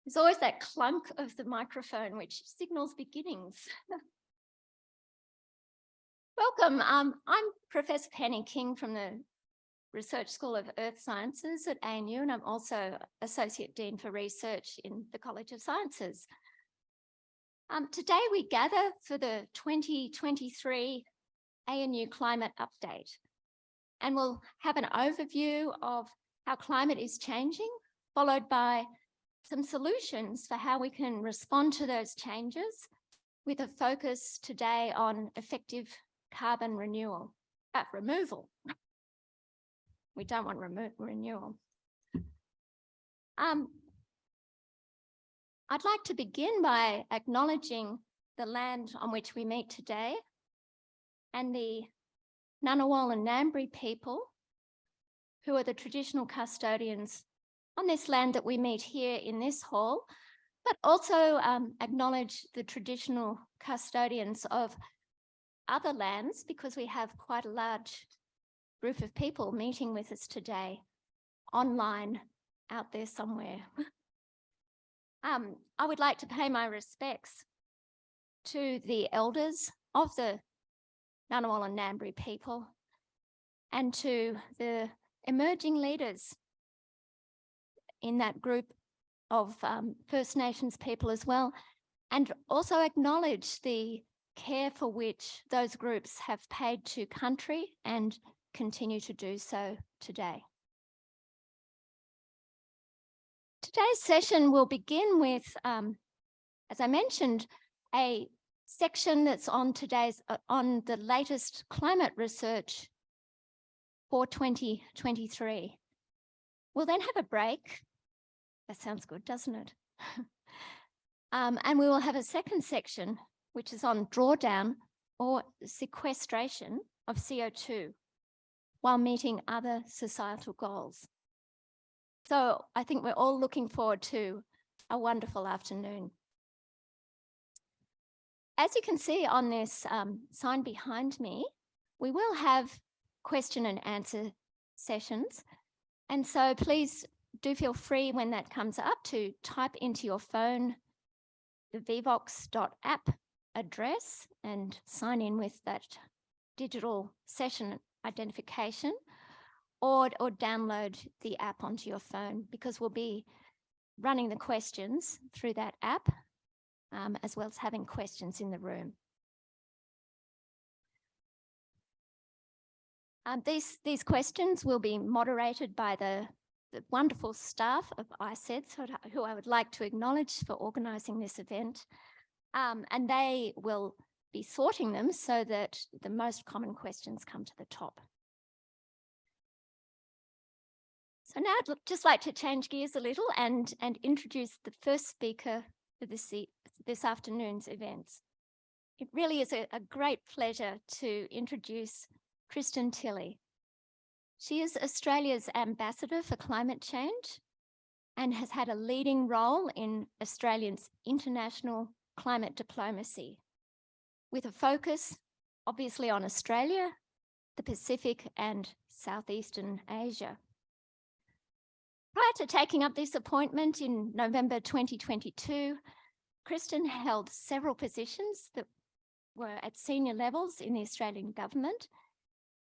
There's always that clunk of the microphone which signals beginnings. Welcome. I'm Professor Penny King from the Research School of Earth Sciences at ANU, and I'm also Associate Dean for Research in the College of Sciences. Today we gather for the 2023 ANU Climate Update, and we'll have an overview of how climate is changing, followed by some solutions for how we can respond to those changes, with a focus today on effective carbon removal. We don't want renewal. I'd like to begin by acknowledging the land on which we meet today and the Ngunnawal and Ngambri people, who are the traditional custodians on this land that we meet here in this hall, but also acknowledge the traditional custodians of other lands, because we have quite a large group of people meeting with us today online out there somewhere. I would like to pay my respects to the elders of the Ngunnawal and Ngambri people and to the emerging leaders in that group of First Nations people as well, and also acknowledge the care for which those groups have paid to country and continue to do so today. Today's session will begin with, as I mentioned, a section that's on the latest climate research for 2023. We'll then have a break. That sounds good, doesn't it? And we will have a second section, which is on drawdown or sequestration of CO2 while meeting other societal goals. So I think we're all looking forward to a wonderful afternoon. As you can see on this sign behind me, we will have question and answer sessions. And so please do feel free when that comes up to type into your phone the vvox.app address and sign in with that digital session identification, or download the app onto your phone, because we'll be running the questions through that app, as well as having questions in the room. These questions will be moderated by the wonderful staff of iceds, who I would like to acknowledge for organising this event. And they will be sorting them so that the most common questions come to the top. So now I'd just like to change gears a little and introduce the first speaker for this afternoon's events. It really is a great pleasure to introduce Kristin Tilley. She is Australia's Ambassador for Climate Change and has had a leading role in Australia's international climate diplomacy, with a focus obviously on Australia, the Pacific and Southeastern Asia. Prior to taking up this appointment in November 2022, Kristin held several positions that were at senior levels in the Australian government,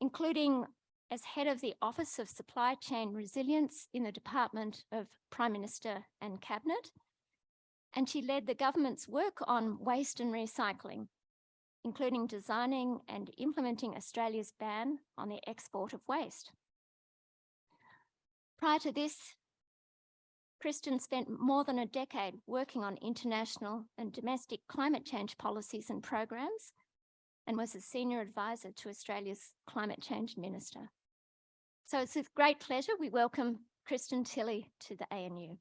including as head of the Office of Supply Chain Resilience in the Department of Prime Minister and Cabinet. And she led the government's work on waste and recycling, including designing and implementing Australia's ban on the export of waste. Prior to this, Kristin spent more than a decade working on international and domestic climate change policies and programs, and was a senior advisor to Australia's Climate Change Minister. So it's with great pleasure we welcome Kristin Tilley to the ANU.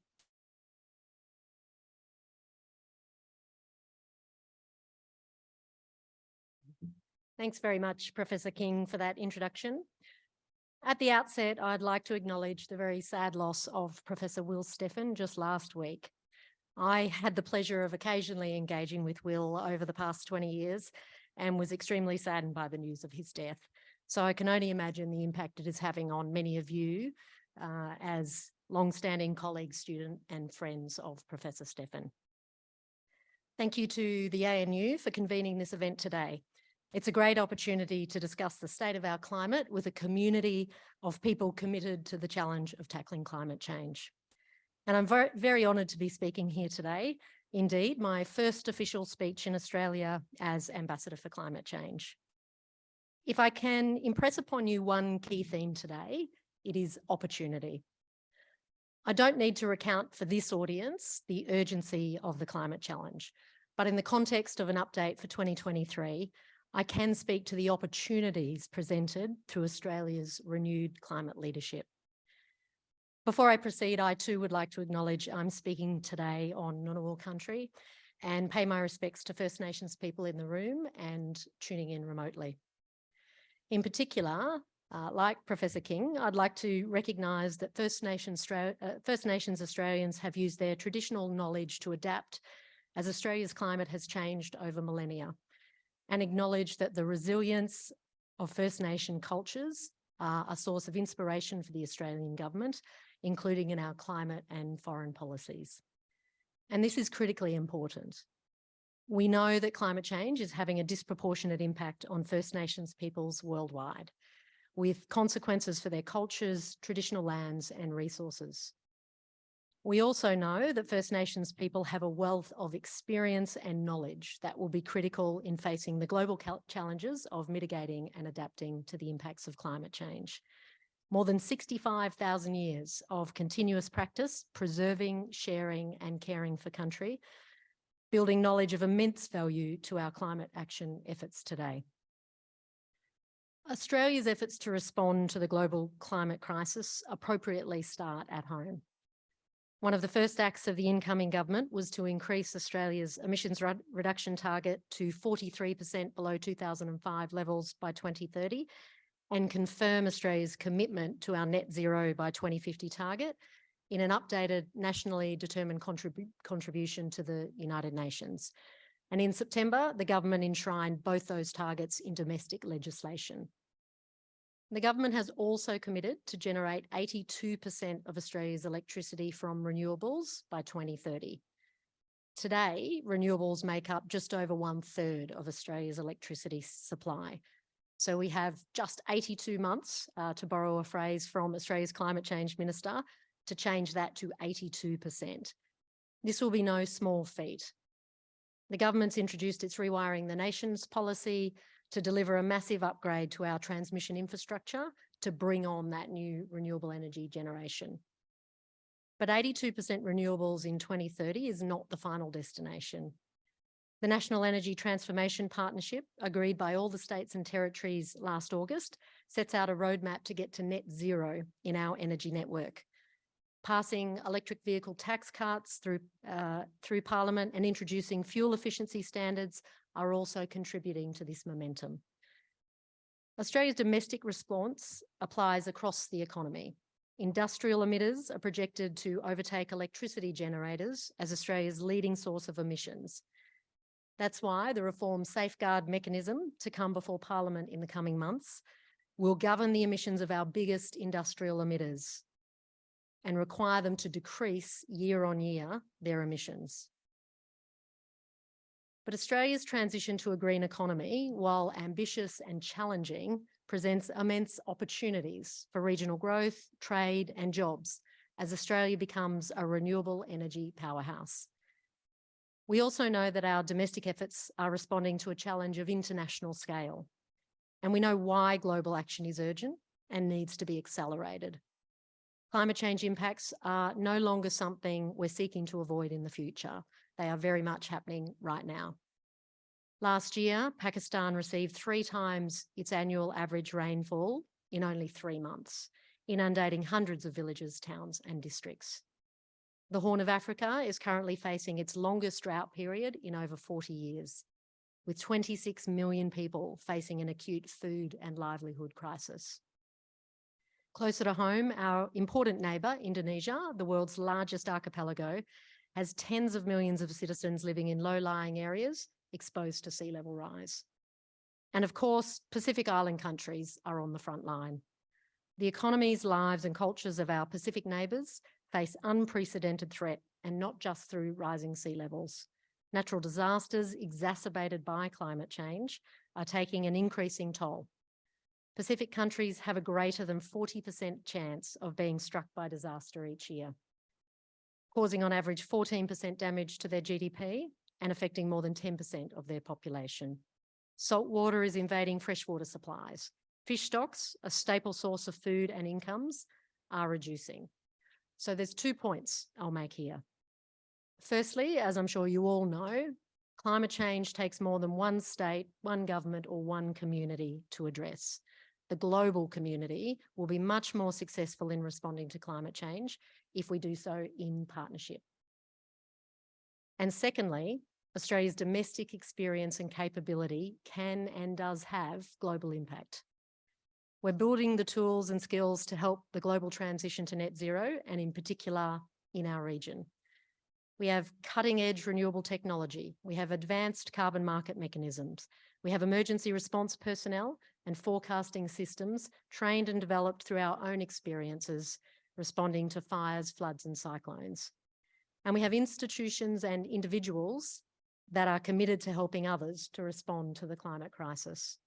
Thanks very much, Professor King, for that introduction. At the outset, I'd like to acknowledge the very sad loss of Professor Will Steffen just last week. I had the pleasure of occasionally engaging with Will over the past 20 years and was extremely saddened by the news of his death. So I can only imagine the impact it is having on many of you as long-standing colleague, student and friends of Professor Stephan. Thank you to the ANU for convening this event today. It's a great opportunity to discuss the state of our climate with a community of people committed to the challenge of tackling climate change. And I'm very, very honoured to be speaking here today. Indeed, my first official speech in Australia as Ambassador for Climate Change. If I can impress upon you one key theme today, it is opportunity. I don't need to recount for this audience the urgency of the climate challenge, but in the context of an update for 2023, I can speak to the opportunities presented through Australia's renewed climate leadership. Before I proceed, I too would like to acknowledge I'm speaking today on Ngunnawal country and pay my respects to First Nations people in the room and tuning in remotely. In particular, like Professor King, I'd like to recognise that First Nations Australians have used their traditional knowledge to adapt as Australia's climate has changed over millennia, and acknowledge that the resilience of First Nation cultures are a source of inspiration for the Australian government, including in our climate and foreign policies. And this is critically important. We know that climate change is having a disproportionate impact on First Nations peoples worldwide, with consequences for their cultures, traditional lands and resources. We also know that First Nations people have a wealth of experience and knowledge that will be critical in facing the global challenges of mitigating and adapting to the impacts of climate change. More than 65,000 years of continuous practice, preserving, sharing and caring for country, building knowledge of immense value to our climate action efforts today. Australia's efforts to respond to the global climate crisis appropriately start at home. One of the first acts of the incoming government was to increase Australia's emissions reduction target to 43% below 2005 levels by 2030 and confirm Australia's commitment to our net zero by 2050 target in an updated nationally determined contribution to the United Nations. And in September, the government enshrined both those targets in domestic legislation. The government has also committed to generate 82% of Australia's electricity from renewables by 2030. Today, renewables make up just over 1/3 of Australia's electricity supply. So we have just 82 months, to borrow a phrase from Australia's Climate Change Minister, to change that to 82%. This will be no small feat. The government's introduced its Rewiring the Nations policy to deliver a massive upgrade to our transmission infrastructure to bring on that new renewable energy generation. But 82% renewables in 2030 is not the final destination. The National Energy Transformation Partnership, agreed by all the states and territories last August, sets out a roadmap to get to net zero in our energy network. Passing electric vehicle tax cuts through Parliament and introducing fuel efficiency standards are also contributing to this momentum. Australia's domestic response applies across the economy. Industrial emitters are projected to overtake electricity generators as Australia's leading source of emissions. That's why the reform safeguard mechanism to come before Parliament in the coming months will govern the emissions of our biggest industrial emitters and require them to decrease year on year their emissions. But Australia's transition to a green economy, while ambitious and challenging, presents immense opportunities for regional growth, trade and jobs as Australia becomes a renewable energy powerhouse. We also know that our domestic efforts are responding to a challenge of international scale, and we know why global action is urgent and needs to be accelerated. Climate change impacts are no longer something we're seeking to avoid in the future. They are very much happening right now. Last year, Pakistan received 3 times its annual average rainfall in only 3 months, inundating hundreds of villages, towns and districts. The Horn of Africa is currently facing its longest drought period in over 40 years, with 26 million people facing an acute food and livelihood crisis. Closer to home, our important neighbour, Indonesia, the world's largest archipelago, has tens of millions of citizens living in low-lying areas exposed to sea level rise. And of course, Pacific Island countries are on the front line. The economies, lives and cultures of our Pacific neighbours face unprecedented threat, and not just through rising sea levels. Natural disasters exacerbated by climate change are taking an increasing toll. Pacific countries have a greater than 40% chance of being struck by disaster each year, causing on average 14% damage to their GDP and affecting more than 10% of their population. Salt water is invading freshwater supplies. Fish stocks, a staple source of food and incomes, are reducing. So there's 2 points I'll make here. Firstly, as I'm sure you all know, climate change takes more than one state, one government, or one community to address. The global community will be much more successful in responding to climate change if we do so in partnership. And secondly, Australia's domestic experience and capability can and does have global impact. We're building the tools and skills to help the global transition to net zero, and in particular in our region. We have cutting-edge renewable technology. We have advanced carbon market mechanisms. We have emergency response personnel and forecasting systems trained and developed through our own experiences responding to fires, floods, and cyclones. And we have institutions and individuals that are committed to helping others to respond to the climate crisis.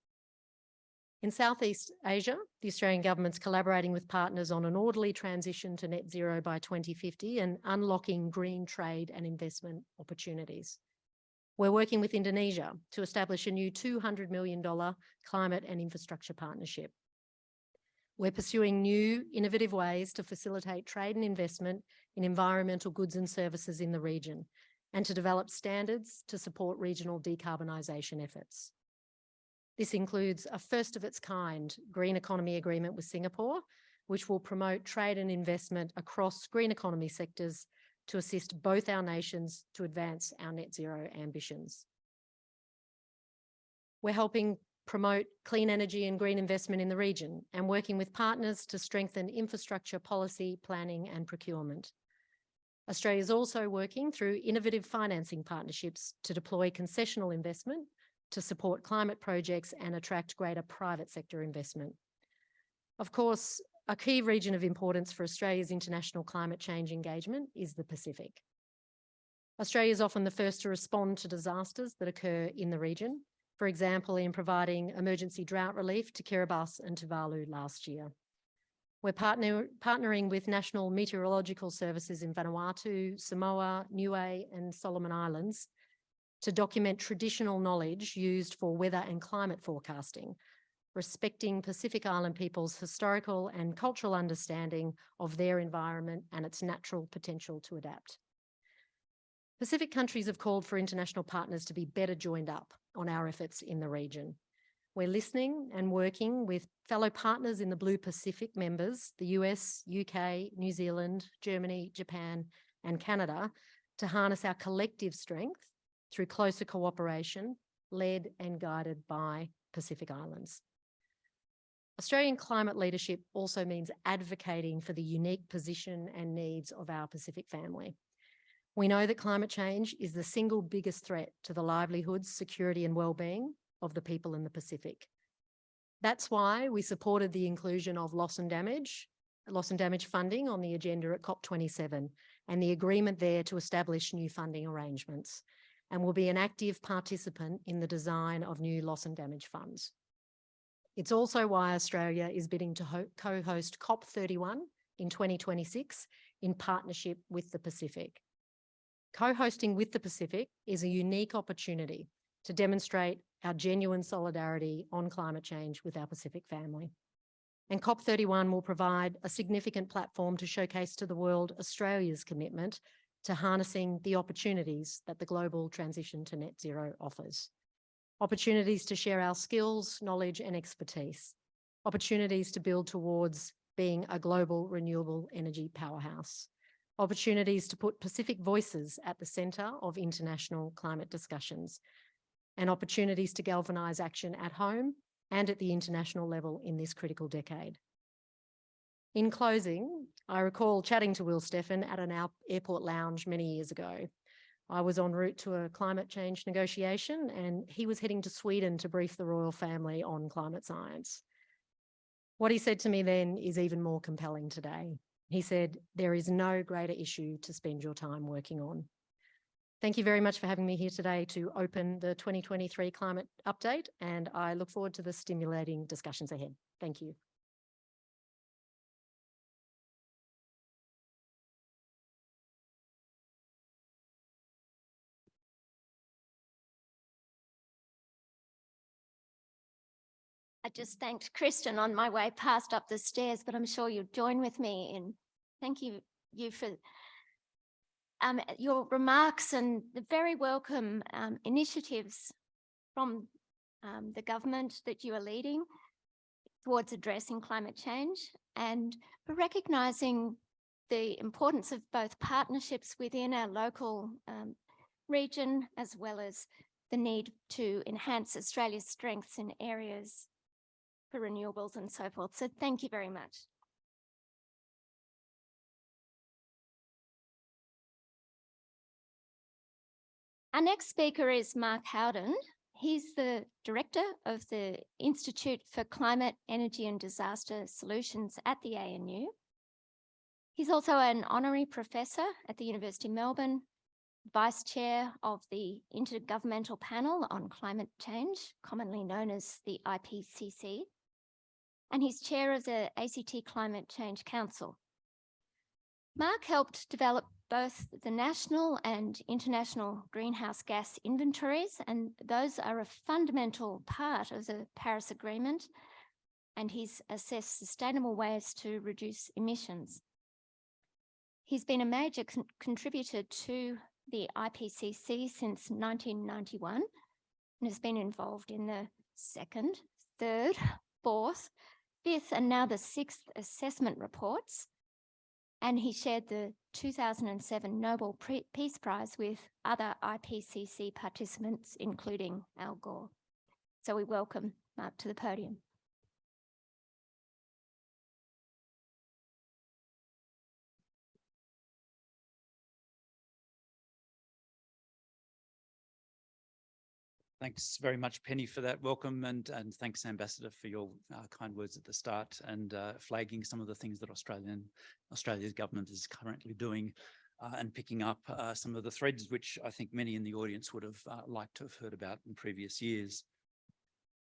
In Southeast Asia, the Australian government's collaborating with partners on an orderly transition to net zero by 2050 and unlocking green trade and investment opportunities. We're working with Indonesia to establish a new $200 million climate and infrastructure partnership. We're pursuing new, innovative ways to facilitate trade and investment in environmental goods and services in the region, and to develop standards to support regional decarbonisation efforts. This includes a first-of-its-kind green economy agreement with Singapore, which will promote trade and investment across green economy sectors to assist both our nations to advance our net zero ambitions. We're helping promote clean energy and green investment in the region and working with partners to strengthen infrastructure policy, planning and procurement. Australia is also working through innovative financing partnerships to deploy concessional investment to support climate projects and attract greater private sector investment. Of course, a key region of importance for Australia's international climate change engagement is the Pacific. Australia is often the first to respond to disasters that occur in the region, for example, in providing emergency drought relief to Kiribati and Tuvalu last year. We're partnering with national meteorological services in Vanuatu, Samoa, Niue and Solomon Islands to document traditional knowledge used for weather and climate forecasting, respecting Pacific Island people's historical and cultural understanding of their environment and its natural potential to adapt. Pacific countries have called for international partners to be better joined up on our efforts in the region. We're listening and working with fellow partners in the Blue Pacific members, the US, UK, New Zealand, Germany, Japan, and Canada, to harness our collective strength through closer cooperation, led and guided by Pacific Islands. Australian climate leadership also means advocating for the unique position and needs of our Pacific family. We know that climate change is the single biggest threat to the livelihoods, security and well-being of the people in the Pacific. That's why we supported the inclusion of loss and damage funding on the agenda at COP27 and the agreement there to establish new funding arrangements, and will be an active participant in the design of new loss and damage funds. It's also why Australia is bidding to co-host COP31 in 2026 in partnership with the Pacific. Co-hosting with the Pacific is a unique opportunity to demonstrate our genuine solidarity on climate change with our Pacific family. And COP31 will provide a significant platform to showcase to the world Australia's commitment to harnessing the opportunities that the global transition to net zero offers. Opportunities to share our skills, knowledge and expertise. Opportunities to build towards being a global renewable energy powerhouse. Opportunities to put Pacific voices at the centre of international climate discussions. And opportunities to galvanise action at home and at the international level in this critical decade. In closing, I recall chatting to Will Steffen at an airport lounge many years ago. I was en route to a climate change negotiation and he was heading to Sweden to brief the royal family on climate science. What he said to me then is even more compelling today. He said, "There is no greater issue to spend your time working on." Thank you very much for having me here today to open the 2023 climate update, and I look forward to the stimulating discussions ahead. Thank you. I just thanked Kristin on my way past up the stairs, but I'm sure you'll join with me in thanking you for your remarks and the very welcome initiatives from the government that you are leading towards addressing climate change, and for recognising the importance of both partnerships within our local region, as well as the need to enhance Australia's strengths in areas for renewables and so forth. So thank you very much. Our next speaker is Mark Howden. He's the director of the Institute for Climate, Energy and Disaster Solutions at the ANU. He's also an honorary professor at the University of Melbourne, vice chair of the Intergovernmental Panel on Climate Change, commonly known as the IPCC, and he's chair of the ACT Climate Change Council. Mark helped develop both the national and international greenhouse gas inventories, and those are a fundamental part of the Paris Agreement, and he's assessed sustainable ways to reduce emissions. He's been a major contributor to the IPCC since 1991 and has been involved in the second, third, fourth, fifth, and now the sixth assessment reports. And he shared the 2007 Nobel Peace Prize with other IPCC participants, including Al Gore. So we welcome Mark to the podium. Thanks very much, Penny, for that welcome, and thanks, Ambassador, for your kind words at the start and flagging some of the things that Australia's government is currently doing and picking up some of the threads which I think many in the audience would have liked to have heard about in previous years.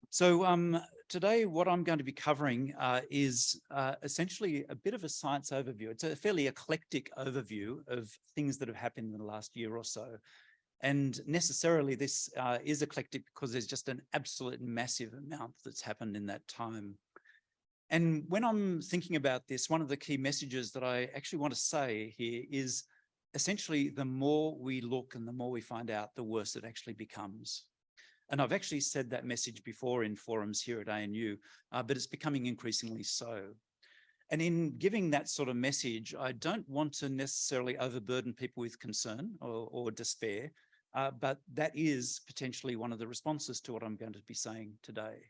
So today what I'm going to be covering is essentially a bit of a science overview. It's a fairly eclectic overview of things that have happened in the last year or so. And necessarily this is eclectic because there's just an absolute massive amount that's happened in that time. And when I'm thinking about this, one of the key messages that I actually want to say here is essentially the more we look and the more we find out, the worse it actually becomes. And I've actually said that message before in forums here at ANU, but it's becoming increasingly so. And in giving that sort of message, I don't want to necessarily overburden people with concern or despair, but that is potentially one of the responses to what I'm going to be saying today.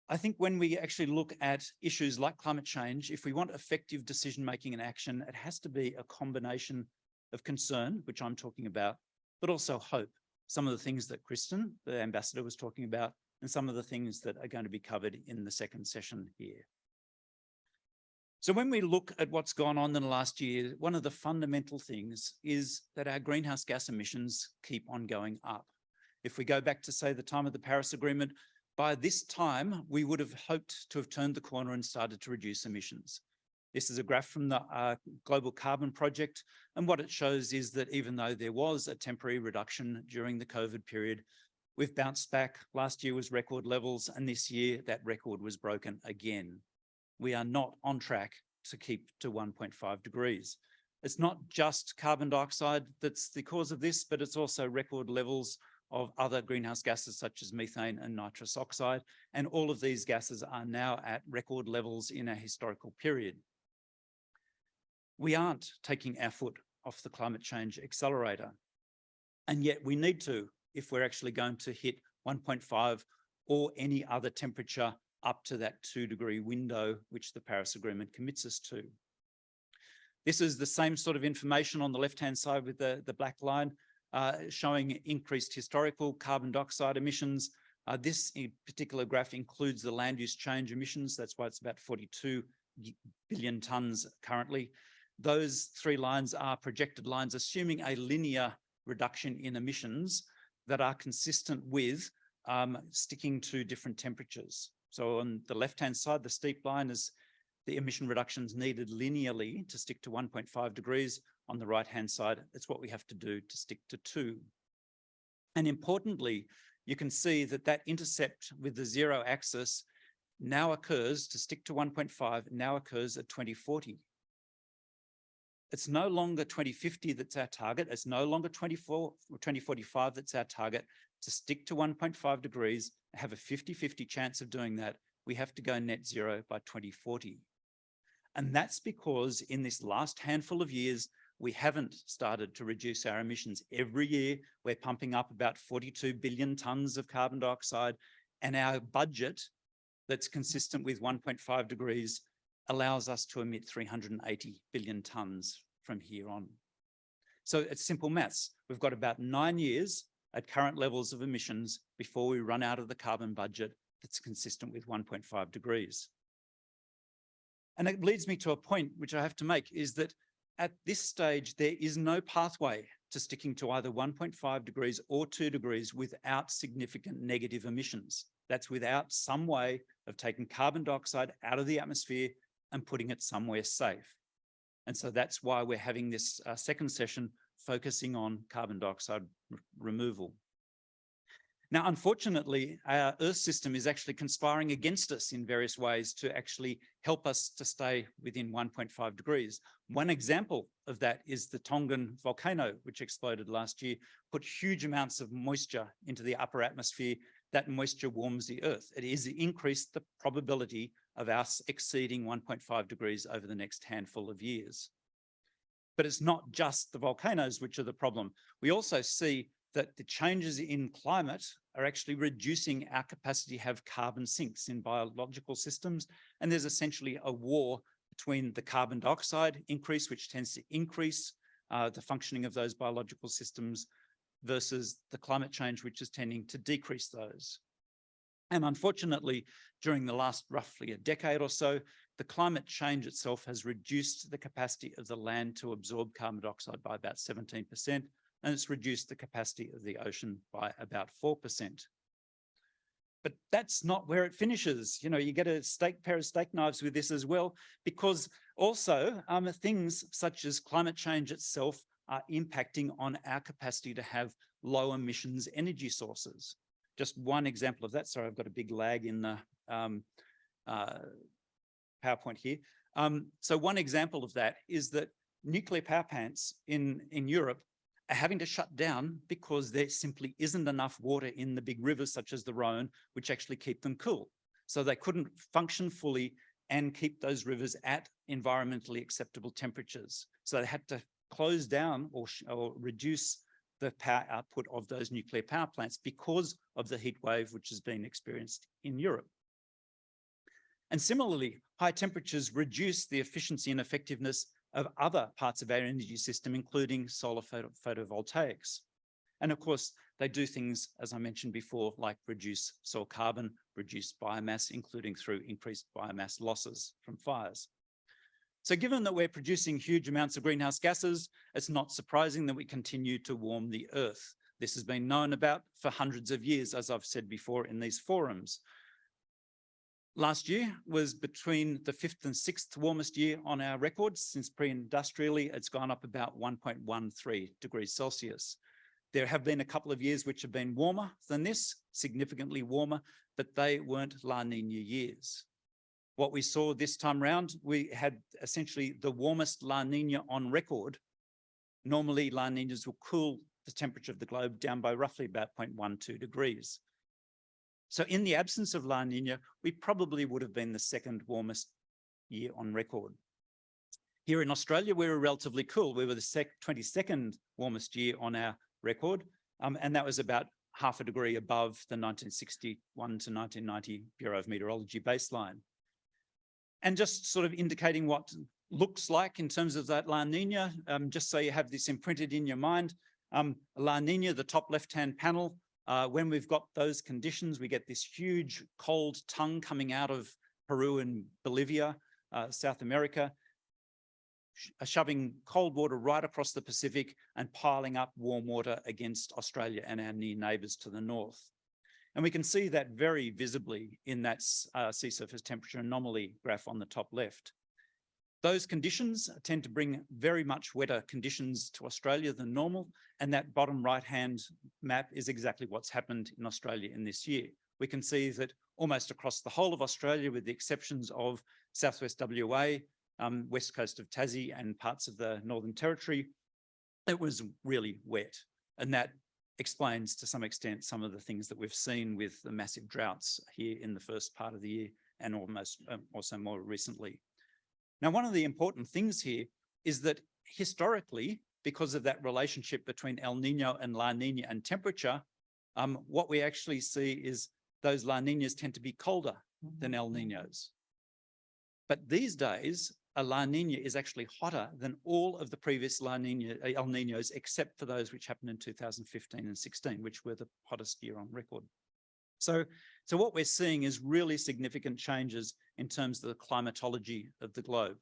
I think when we actually look at issues like climate change, if we want effective decision-making and action, it has to be a combination of concern, which I'm talking about, but also hope. Some of the things that Kristin, the ambassador, was talking about, and some of the things that are going to be covered in the second session here. So when we look at what's gone on in the last year, one of the fundamental things is that our greenhouse gas emissions keep on going up. If we go back to, say, the time of the Paris Agreement, by this time, we would have hoped to have turned the corner and started to reduce emissions. This is a graph from the Global Carbon Project, and what it shows is that even though there was a temporary reduction during the COVID period, we've bounced back. Last year was record levels, and this year that record was broken again. We are not on track to keep to 1.5 degrees. It's not just carbon dioxide that's the cause of this, but it's also record levels of other greenhouse gases such as methane and nitrous oxide. And all of these gases are now at record levels in a historical period. We aren't taking our foot off the climate change accelerator. And yet we need to, if we're actually going to hit 1.5 or any other temperature up to that 2-degree window, which the Paris Agreement commits us to. This is the same sort of information on the left-hand side with the black line, showing increased historical carbon dioxide emissions. This particular graph includes the land use change emissions. That's why it's about 42 billion tonnes currently. Those 3 lines are projected lines, assuming a linear reduction in emissions that are consistent with sticking to different temperatures. So on the left-hand side, the steep line is the emission reductions needed linearly to stick to 1.5 degrees. On the right-hand side, it's what we have to do to stick to 2. And importantly, you can see that that intercept with the 0 axis now occurs, to stick to 1.5, now occurs at 2040. It's no longer 2050 that's our target. It's no longer 2045 that's our target. To stick to 1.5 degrees, have a 50-50 chance of doing that, we have to go net zero by 2040. And that's because in this last handful of years, we haven't started to reduce our emissions. Every year, we're pumping up about 42 billion tonnes of carbon dioxide, and our budget that's consistent with 1.5 degrees allows us to emit 380 billion tonnes from here on. So it's simple maths. We've got about 9 years at current levels of emissions before we run out of the carbon budget that's consistent with 1.5 degrees. And it leads me to a point which I have to make, is that at this stage, there is no pathway to sticking to either 1.5 degrees or 2 degrees without significant negative emissions. That's without some way of taking carbon dioxide out of the atmosphere and putting it somewhere safe. And so that's why we're having this second session focusing on carbon dioxide removal. Now, unfortunately, our Earth system is actually conspiring against us in various ways to actually help us to stay within 1.5 degrees. One example of that is the Tongan volcano, which exploded last year, put huge amounts of moisture into the upper atmosphere. That moisture warms the Earth. It has increased the probability of us exceeding 1.5 degrees over the next handful of years. But it's not just the volcanoes which are the problem. We also see that the changes in climate are actually reducing our capacity to have carbon sinks in biological systems. And there's essentially a war between the carbon dioxide increase, which tends to increase the functioning of those biological systems, versus the climate change, which is tending to decrease those. And unfortunately, during the last roughly a decade or so, the climate change itself has reduced the capacity of the land to absorb carbon dioxide by about 17%, and it's reduced the capacity of the ocean by about 4%. But that's not where it finishes. You know, you get a pair of steak knives with this as well, because also things such as climate change itself are impacting on our capacity to have low emissions energy sources. Just one example of that. Sorry, I've got a big lag in the PowerPoint here. So one example of that is that nuclear power plants in Europe are having to shut down because there simply isn't enough water in the big rivers such as the Rhone, which actually keep them cool. So they couldn't function fully and keep those rivers at environmentally acceptable temperatures. So they had to close down or reduce the power output of those nuclear power plants because of the heat wave which has been experienced in Europe. And similarly, high temperatures reduce the efficiency and effectiveness of other parts of our energy system, including solar photovoltaics. And of course, they do things, as I mentioned before, like reduce soil carbon, reduce biomass, including through increased biomass losses from fires. So given that we're producing huge amounts of greenhouse gases, it's not surprising that we continue to warm the Earth. This has been known about for hundreds of years, as I've said before in these forums. Last year was between the 5th and 6th warmest year on our records. Since pre-industrially, it's gone up about 1.13 degrees Celsius. There have been a couple of years which have been warmer than this, significantly warmer, but they weren't La Nina years. What we saw this time round, we had essentially the warmest La Nina on record. Normally, La Ninas will cool the temperature of the globe down by roughly about 0.12 degrees. So in the absence of La Nina, we probably would have been the second warmest year on record. Here in Australia, we were relatively cool. We were the 22nd warmest year on our record, and that was about half a degree above the 1961 to 1990 Bureau of Meteorology baseline. And just sort of indicating what looks like in terms of that La Nina, just so you have this imprinted in your mind, La Nina, the top left-hand panel, when we've got those conditions, we get this huge cold tongue coming out of Peru and Bolivia. South America, shoving cold water right across the Pacific and piling up warm water against Australia and our near neighbours to the north. And we can see that very visibly in that sea surface temperature anomaly graph on the top left. Those conditions tend to bring very much wetter conditions to Australia than normal, and that bottom right-hand map is exactly what's happened in Australia in this year. We can see that almost across the whole of Australia, with the exceptions of southwest WA, west coast of Tassie and parts of the Northern Territory, it was really wet. And that explains to some extent some of the things that we've seen with the massive droughts here in the first part of the year and almost also more recently. Now, one of the important things here is that historically, because of that relationship between El Nino and La Nina and temperature, what we actually see is those La Ninas tend to be colder than El Ninos. But these days, a La Nina is actually hotter than all of the previous El Ninos, except for those which happened in 2015 and 16, which were the hottest year on record. So what we're seeing is really significant changes in terms of the climatology of the globe.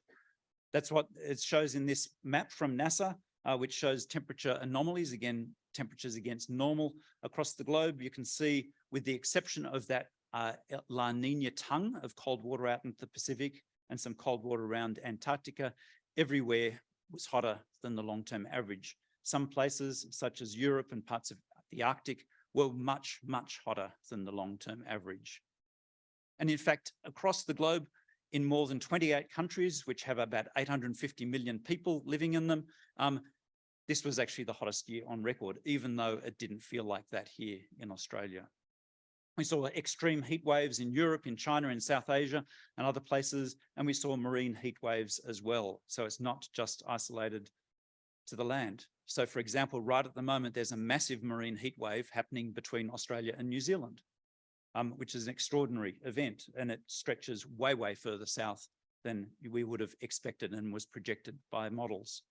That's what it shows in this map from NASA, which shows temperature anomalies, again, temperatures against normal across the globe. You can see, with the exception of that La Nina tongue of cold water out into the Pacific and some cold water around Antarctica, everywhere was hotter than the long-term average. Some places, such as Europe and parts of the Arctic, were much, much hotter than the long-term average. And in fact, across the globe, in more than 28 countries, which have about 850 million people living in them, this was actually the hottest year on record, even though it didn't feel like that here in Australia. We saw extreme heat waves in Europe, in China, in South Asia, and other places, and we saw marine heat waves as well. So it's not just isolated to the land. So, for example, right at the moment, there's a massive marine heat wave happening between Australia and New Zealand, which is an extraordinary event, and it stretches way, way further south than we would have expected and was projected by models.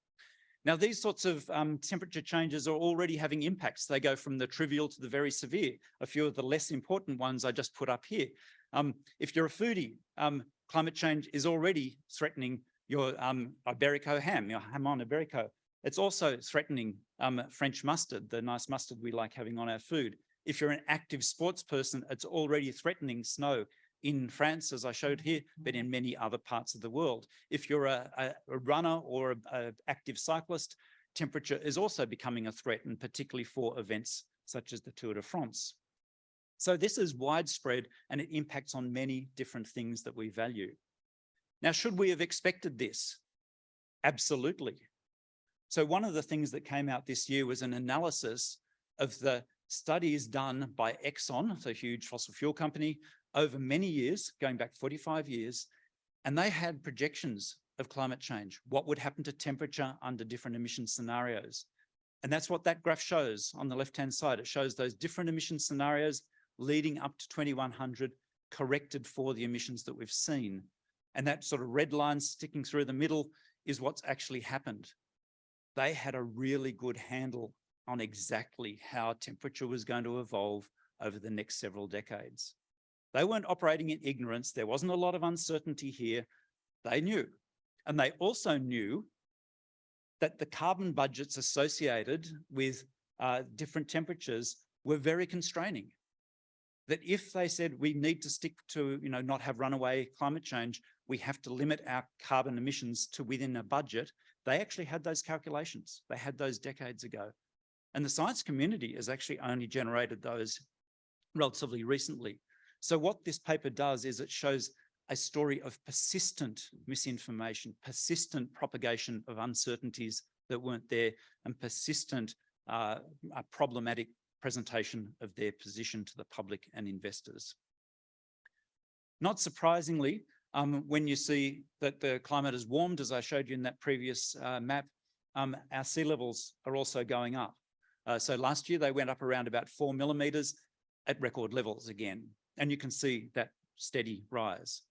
Now, these sorts of temperature changes are already having impacts. They go from the trivial to the very severe. A few of the less important ones I just put up here. If you're a foodie, climate change is already threatening your Iberico ham, your jamon Iberico. It's also threatening French mustard, the nice mustard we like having on our food. If you're an active sports person, it's already threatening snow in France, as I showed here, but in many other parts of the world. If you're a runner or an active cyclist, temperature is also becoming a threat, and particularly for events such as the Tour de France. So this is widespread, and it impacts on many different things that we value. Now, should we have expected this? Absolutely. So one of the things that came out this year was an analysis of the studies done by Exxon, the huge fossil fuel company, over many years, going back 45 years, and they had projections of climate change, what would happen to temperature under different emission scenarios. And that's what that graph shows on the left-hand side. It shows those different emission scenarios leading up to 2100, corrected for the emissions that we've seen. And that sort of red line sticking through the middle is what's actually happened. They had a really good handle on exactly how temperature was going to evolve over the next several decades. They weren't operating in ignorance. There wasn't a lot of uncertainty here. They knew. And they also knew that the carbon budgets associated with different temperatures were very constraining. That if they said we need to stick to, not have runaway climate change, we have to limit our carbon emissions to within a budget, they actually had those calculations. They had those decades ago. And the science community has actually only generated those relatively recently. So what this paper does is it shows a story of persistent misinformation, persistent propagation of uncertainties that weren't there, and persistent problematic presentation of their position to the public and investors. Not surprisingly, when you see that the climate has warmed, as I showed you in that previous map, our sea levels are also going up. So last year they went up around about 4 millimeters at record levels again. And you can see that steady rise.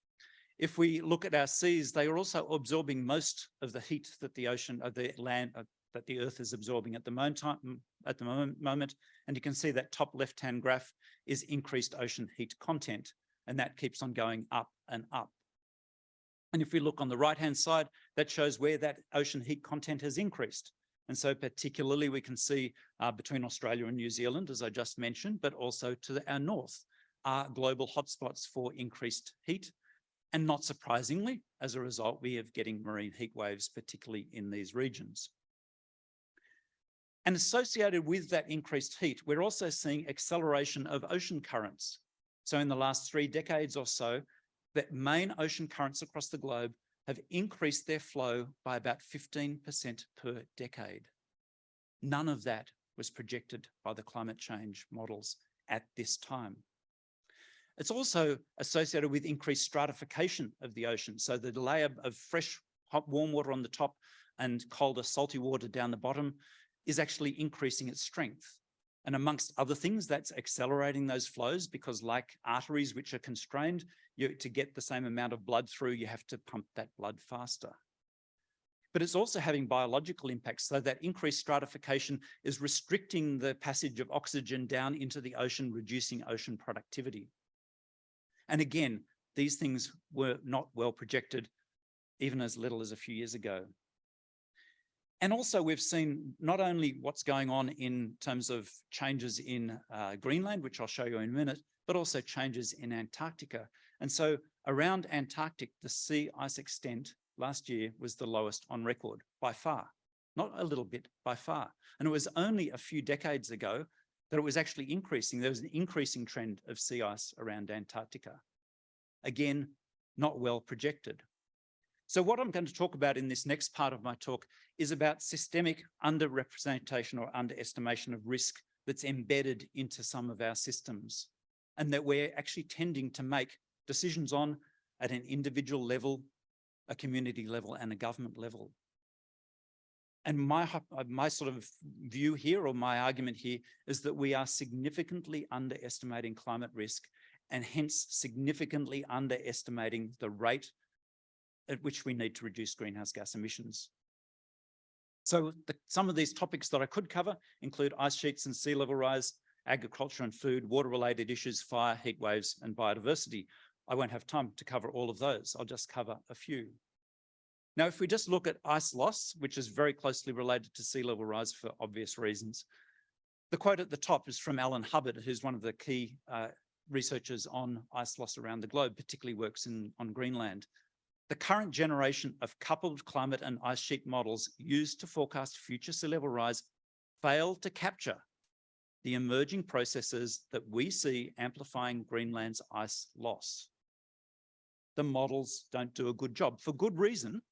If we look at our seas, they are also absorbing most of the heat that the ocean, the land, that the Earth is absorbing at the moment. And you can see that top left-hand graph is increased ocean heat content, and that keeps on going up and up. And if we look on the right-hand side, that shows where that ocean heat content has increased. And so particularly we can see between Australia and New Zealand, as I just mentioned, but also to our north are global hotspots for increased heat. And not surprisingly, as a result, we are getting marine heat waves, particularly in these regions. And associated with that increased heat, we're also seeing acceleration of ocean currents. So in the last 3 decades or so, that main ocean currents across the globe have increased their flow by about 15% per decade. None of that was projected by the climate change models at this time. It's also associated with increased stratification of the ocean. So the layer of fresh, hot, warm water on the top and colder, salty water down the bottom is actually increasing its strength. And amongst other things, that's accelerating those flows because like arteries which are constrained, to get the same amount of blood through, you have to pump that blood faster. But it's also having biological impacts. So that increased stratification is restricting the passage of oxygen down into the ocean, reducing ocean productivity. And again, these things were not well projected even as little as a few years ago. And also we've seen not only what's going on in terms of changes in Greenland, which I'll show you in a minute, but also changes in Antarctica. And so around Antarctic, the sea ice extent last year was the lowest on record by far, not a little bit, by far. And it was only a few decades ago that it was actually increasing. There was an increasing trend of sea ice around Antarctica. Again, not well projected. So what I'm going to talk about in this next part of my talk is about systemic underrepresentation or underestimation of risk that's embedded into some of our systems and that we're actually tending to make decisions on at an individual level, a community level and a government level. And my sort of view here or my argument here is that we are significantly underestimating climate risk and hence significantly underestimating the rate at which we need to reduce greenhouse gas emissions. So some of these topics that I could cover include ice sheets and sea level rise, agriculture and food, water-related issues, fire, heat waves, and biodiversity. I won't have time to cover all of those. I'll just cover a few. Now, if we just look at ice loss, which is very closely related to sea level rise for obvious reasons, the quote at the top is from Alan Hubbard, who's one of the key researchers on ice loss around the globe, particularly works on Greenland. The current generation of coupled climate and ice sheet models used to forecast future sea level rise fail to capture the emerging processes that we see amplifying Greenland's ice loss. The models don't do a good job for good reason,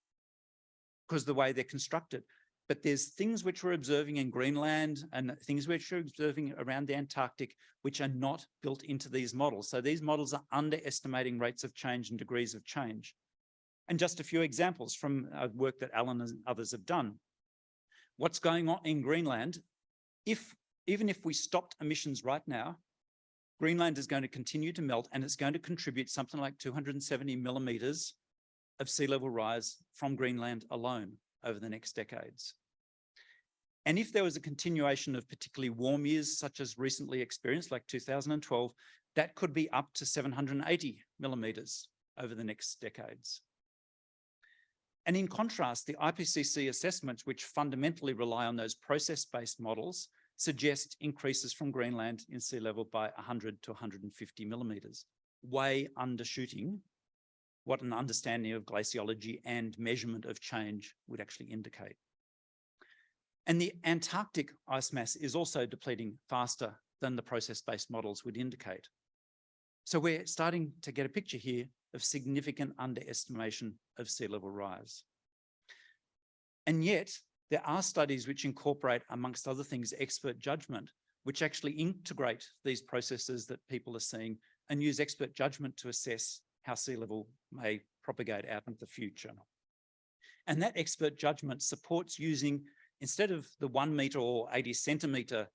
because of the way they're constructed. But there's things which we're observing in Greenland and things which we're observing around the Antarctic, which are not built into these models. So these models are underestimating rates of change and degrees of change. And just a few examples from work that Alan and others have done. What's going on in Greenland, even if we stopped emissions right now, Greenland is going to continue to melt and it's going to contribute something like 270 millimeters of sea level rise from Greenland alone over the next decades. And if there was a continuation of particularly warm years, such as recently experienced, like 2012, that could be up to 780 millimeters over the next decades. And in contrast, the IPCC assessments, which fundamentally rely on those process-based models, suggest increases from Greenland in sea level by 100 to 150 millimeters, way undershooting what an understanding of glaciology and measurement of change would actually indicate. And the Antarctic ice mass is also depleting faster than the process-based models would indicate. So we're starting to get a picture here of significant underestimation of sea level rise. And yet, there are studies which incorporate, amongst other things, expert judgment, which actually integrate these processes that people are seeing and use expert judgment to assess how sea level may propagate out into the future. And that expert judgment supports using, instead of the 1 meter or 80 centimeter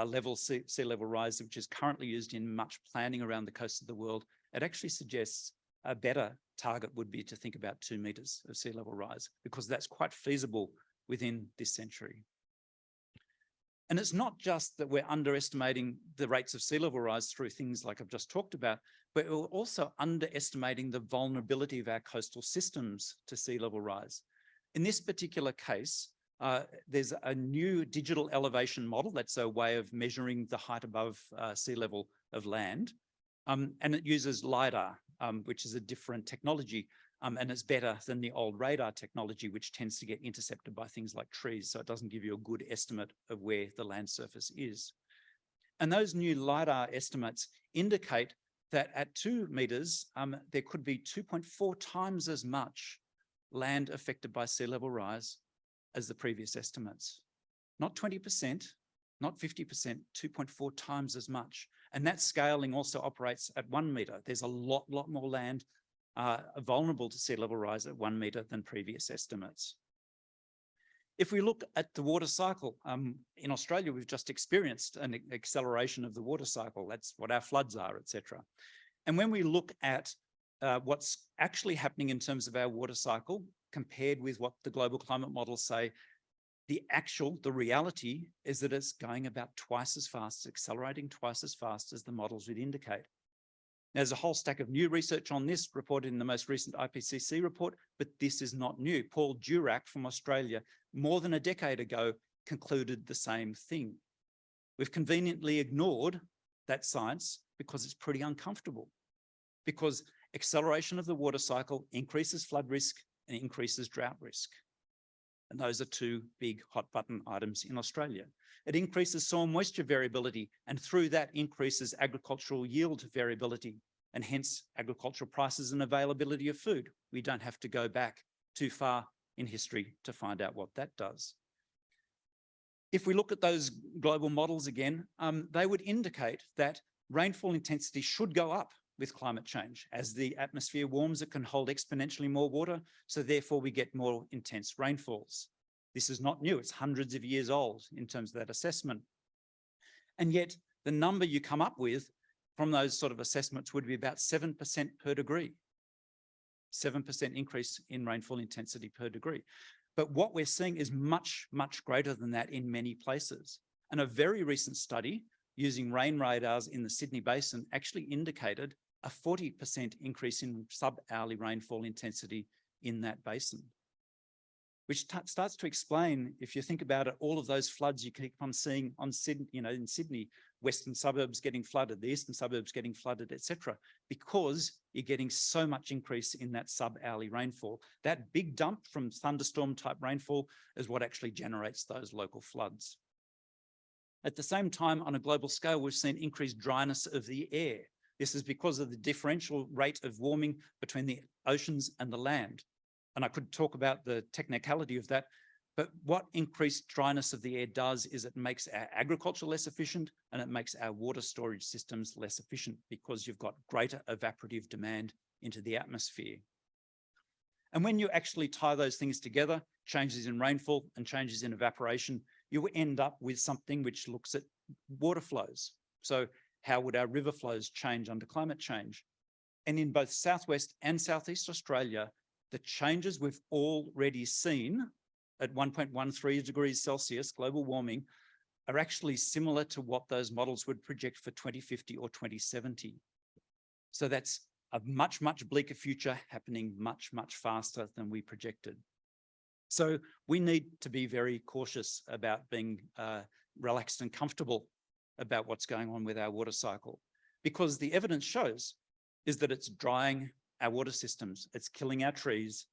level sea level rise, which is currently used in much planning around the coast of the world, it actually suggests a better target would be to think about 2 meters of sea level rise, because that's quite feasible within this century. And it's not just that we're underestimating the rates of sea level rise through things like I've just talked about, but we're also underestimating the vulnerability of our coastal systems to sea level rise. In this particular case, there's a new digital elevation model. That's a way of measuring the height above sea level of land. And it uses LiDAR, which is a different technology. And it's better than the old radar technology, which tends to get intercepted by things like trees. So it doesn't give you a good estimate of where the land surface is. And those new LiDAR estimates indicate that at 2 meters, there could be 2.4 times as much land affected by sea level rise as the previous estimates. Not 20%, not 50%, 2.4 times as much. And that scaling also operates at 1 meter. There's a lot more land vulnerable to sea level rise at 1 meter than previous estimates. If we look at the water cycle, in Australia, we've just experienced an acceleration of the water cycle. That's what our floods are, etc. And when we look at what's actually happening in terms of our water cycle, compared with what the global climate models say, the reality is that it's going about twice as fast, accelerating twice as fast as the models would indicate. There's a whole stack of new research on this reported in the most recent IPCC report, but this is not new. Paul Durack from Australia, more than a decade ago, concluded the same thing. We've conveniently ignored that science because it's pretty uncomfortable, because acceleration of the water cycle increases flood risk and increases drought risk. And those are two big hot button items in Australia. It increases soil moisture variability, and through that increases agricultural yield variability, and hence agricultural prices and availability of food. We don't have to go back too far in history to find out what that does. If we look at those global models again, they would indicate that rainfall intensity should go up with climate change. As the atmosphere warms, it can hold exponentially more water, so therefore we get more intense rainfalls. This is not new, it's hundreds of years old in terms of that assessment. And yet the number you come up with from those sort of assessments would be about 7% per degree. 7% increase in rainfall intensity per degree. But what we're seeing is much greater than that in many places. And a very recent study using rain radars in the Sydney Basin actually indicated a 40% increase in sub-hourly rainfall intensity in that basin, which starts to explain, if you think about it, all of those floods you keep on seeing on Sydney, in Sydney, western suburbs getting flooded, the eastern suburbs getting flooded, etc., because you're getting so much increase in that sub-hourly rainfall. That big dump from thunderstorm type rainfall is what actually generates those local floods. At the same time, on a global scale, we've seen increased dryness of the air. This is because of the differential rate of warming between the oceans and the land. And I could talk about the technicality of that, but what increased dryness of the air does is it makes our agriculture less efficient, and it makes our water storage systems less efficient because you've got greater evaporative demand into the atmosphere. And when you actually tie those things together, changes in rainfall and changes in evaporation, you end up with something which looks at water flows. So how would our river flows change under climate change? And in both Southwest and Southeast Australia, the changes we've already seen at 1.13 degrees Celsius global warming are actually similar to what those models would project for 2050 or 2070. So that's a much bleaker future happening much faster than we projected. So we need to be very cautious about being relaxed and comfortable about what's going on with our water cycle, because the evidence shows is that it's drying our water systems, it's killing our trees,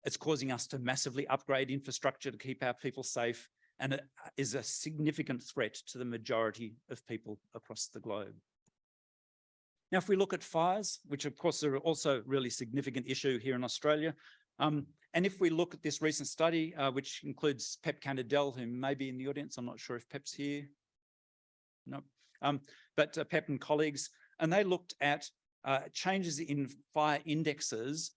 it's causing us to massively upgrade infrastructure to keep our people safe, and it is a significant threat to the majority of people across the globe. Now, if we look at fires, which of course are also a really significant issue here in Australia, and if we look at this recent study, which includes Pep Candidel, who may be in the audience, I'm not sure if Pep's here. No, but Pep and colleagues, and they looked at changes in fire indexes,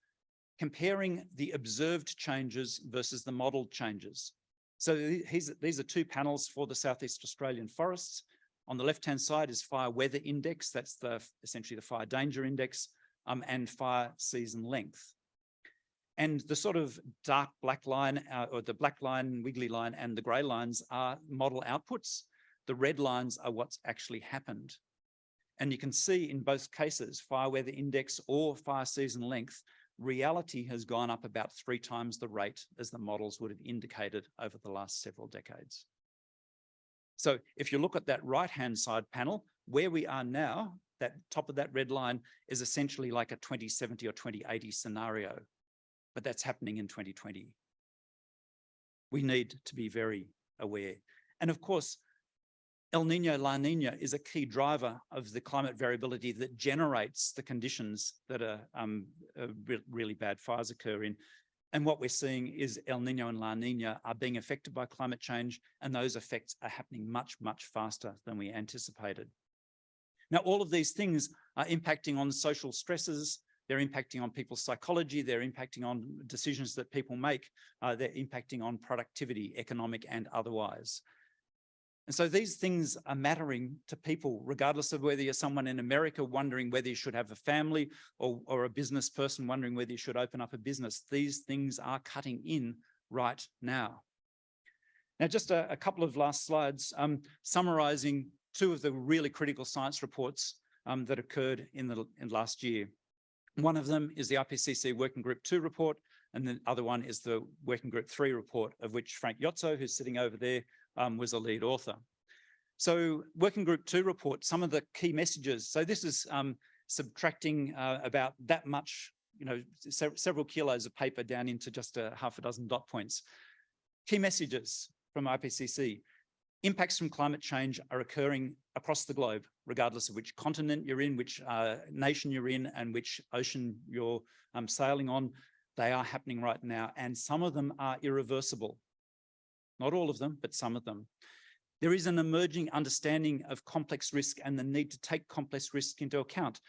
comparing the observed changes versus the modelled changes. So these are two panels for the Southeast Australian forests. On the left-hand side is fire weather index, that's essentially the fire danger index, and fire season length. And the sort of dark black line, or the black line, wiggly line, and the grey lines are model outputs. The red lines are what's actually happened. And you can see in both cases, fire weather index or fire season length, reality has gone up about 3 times the rate as the models would have indicated over the last several decades. So if you look at that right-hand side panel, where we are now, that top of that red line is essentially like a 2070 or 2080 scenario, but that's happening in 2020. We need to be very aware. And of course, El Nino, La Nina is a key driver of the climate variability that generates the conditions that really bad fires occur in. And what we're seeing is El Nino and La Nina are being affected by climate change, and those effects are happening much, much faster than we anticipated. Now, all of these things are impacting on social stresses, they're impacting on people's psychology, they're impacting on decisions that people make, they're impacting on productivity, economic and otherwise. And so these things are mattering to people, regardless of whether you're someone in America wondering whether you should have a family or a business person wondering whether you should open up a business. These things are cutting in right now. Now, just a couple of last slides summarising 2 of the really critical science reports that occurred in last year. One of them is the IPCC Working Group 2 report, and the other one is the Working Group 3 report, of which Frank Yotzo, who's sitting over there, was a lead author. So Working Group 2 report, some of the key messages. So this is subtracting about that much, several kilos of paper down into just a half a dozen dot points. Key messages from IPCC. Impacts from climate change are occurring across the globe, regardless of which continent you're in, which nation you're in, and which ocean you're sailing on. They are happening right now, and some of them are irreversible. Not all of them, but some of them. There is an emerging understanding of complex risk and the need to take complex risk into account.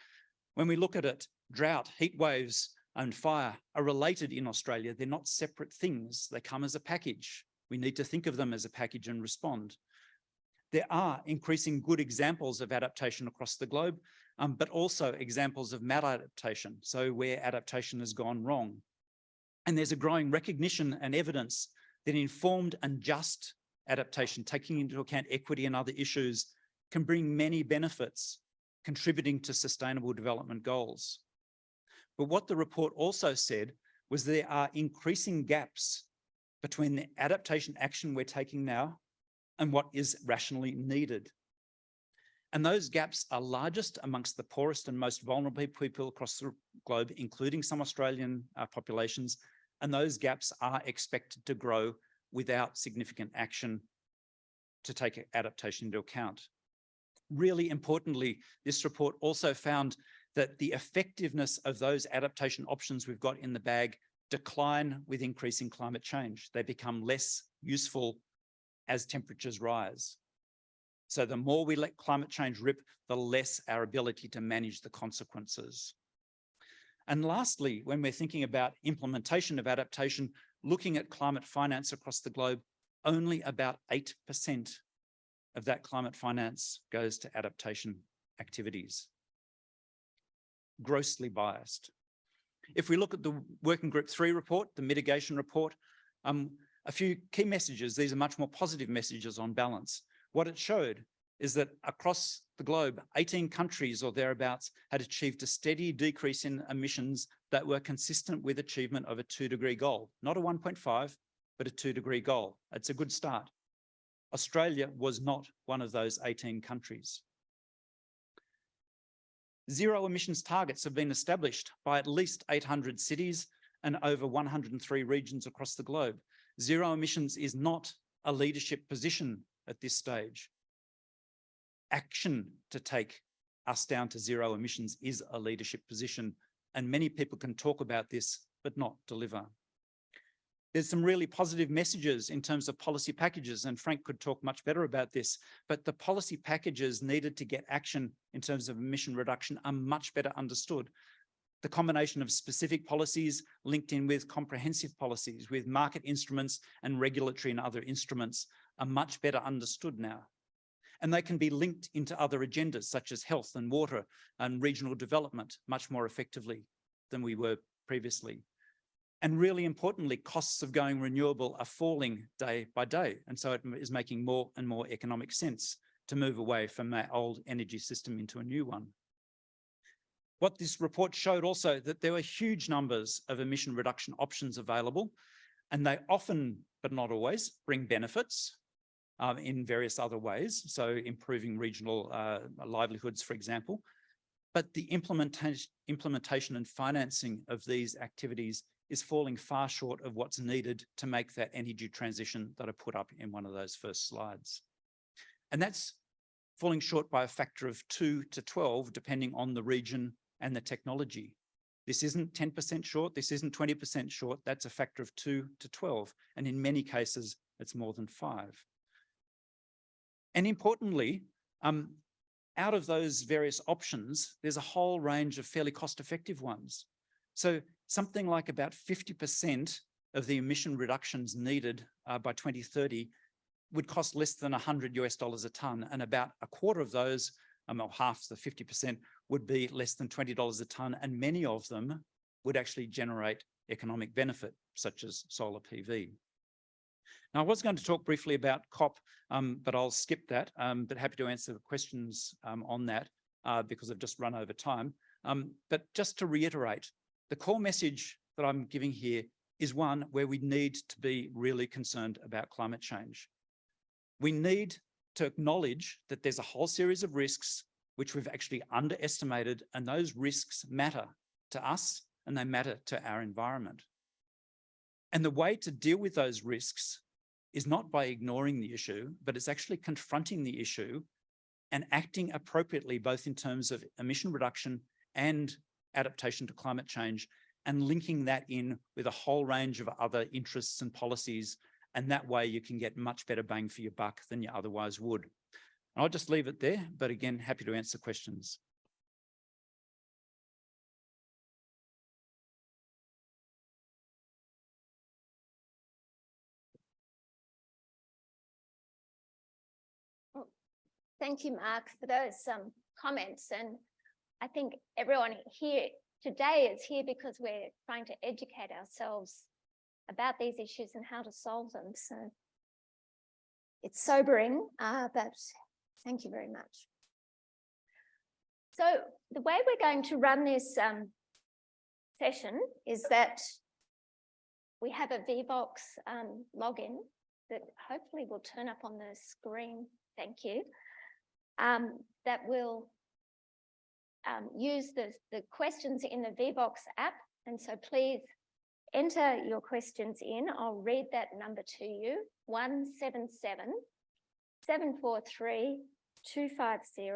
When we look at it, drought, heat waves, and fire are related in Australia. They're not separate things. They come as a package. We need to think of them as a package and respond. There are increasing good examples of adaptation across the globe, but also examples of maladaptation, so where adaptation has gone wrong. And there's a growing recognition and evidence that informed and just adaptation, taking into account equity and other issues, can bring many benefits, contributing to sustainable development goals. But what the report also said was there are increasing gaps between the adaptation action we're taking now and what is rationally needed. And those gaps are largest amongst the poorest and most vulnerable people across the globe, including some Australian populations, and those gaps are expected to grow without significant action to take adaptation into account. Really importantly, this report also found that the effectiveness of those adaptation options we've got in the bag decline with increasing climate change. They become less useful as temperatures rise. So the more we let climate change rip, the less our ability to manage the consequences. And lastly, when we're thinking about implementation of adaptation, looking at climate finance across the globe, only about 8% of that climate finance goes to adaptation activities. Grossly biased. If we look at the Working Group 3 report, the mitigation report, a few key messages. These are much more positive messages on balance. What it showed is that across the globe, 18 countries or thereabouts had achieved a steady decrease in emissions that were consistent with achievement of a 2-degree goal, not a 1.5, but a 2-degree goal. It's a good start. Australia was not one of those 18 countries. Zero emissions targets have been established by at least 800 cities and over 103 regions across the globe. Zero emissions is not a leadership position at this stage. Action to take us down to zero emissions is a leadership position, and many people can talk about this, but not deliver. There's some really positive messages in terms of policy packages, and Frank could talk much better about this, but the policy packages needed to get action in terms of emission reduction are much better understood. The combination of specific policies linked in with comprehensive policies, with market instruments and regulatory and other instruments are much better understood now. And they can be linked into other agendas such as health and water and regional development much more effectively than we were previously. And really importantly, costs of going renewable are falling day by day. And so it is making more and more economic sense to move away from that old energy system into a new one. What this report showed also that there were huge numbers of emission reduction options available, and they often, but not always, bring benefits in various other ways. So improving regional livelihoods, for example. But the implementation and financing of these activities is falling far short of what's needed to make that energy transition that I put up in one of those first slides. And that's falling short by a factor of 2 to 12, depending on the region and the technology. This isn't 10% short, this isn't 20% short, that's a factor of 2 to 12. And in many cases, it's more than 5. And importantly, out of those various options, there's a whole range of fairly cost-effective ones. So something like about 50% of the emission reductions needed by 2030 would cost less than $100 a tonne, and about a quarter of those, or half the 50%, would be less than $20 a tonne, and many of them would actually generate economic benefit, such as solar PV. Now, I was going to talk briefly about COP, but I'll skip that, but happy to answer questions on that because I've just run over time. But just to reiterate, the core message that I'm giving here is one where we need to be really concerned about climate change. We need to acknowledge that there's a whole series of risks which we've actually underestimated, and those risks matter to us and they matter to our environment. And the way to deal with those risks is not by ignoring the issue, but it's actually confronting the issue and acting appropriately, both in terms of emission reduction and adaptation to climate change, and linking that in with a whole range of other interests and policies. And that way you can get much better bang for your buck than you otherwise would. And I'll just leave it there, but again, happy to answer questions. Thank you, Mark, for those comments. And I think everyone here today is here because we're trying to educate ourselves about these issues and how to solve them. So it's sobering, but thank you very much. So the way we're going to run this session is that we have a VBox login that hopefully will turn up on the screen. Thank you. That will use the questions in the VBox app. And so please enter your questions in. I'll read that number to you, 177 743 250.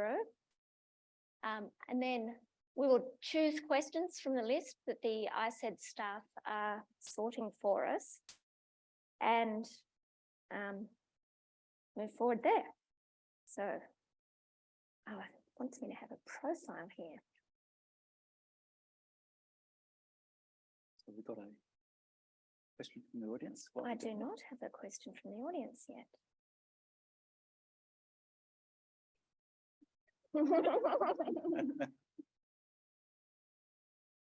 And then we will choose questions from the list that the ICED staff are sorting for us and move forward there. So, oh, it wants me to have a profile here. So we've got a question from the audience. I do not have a question from the audience yet.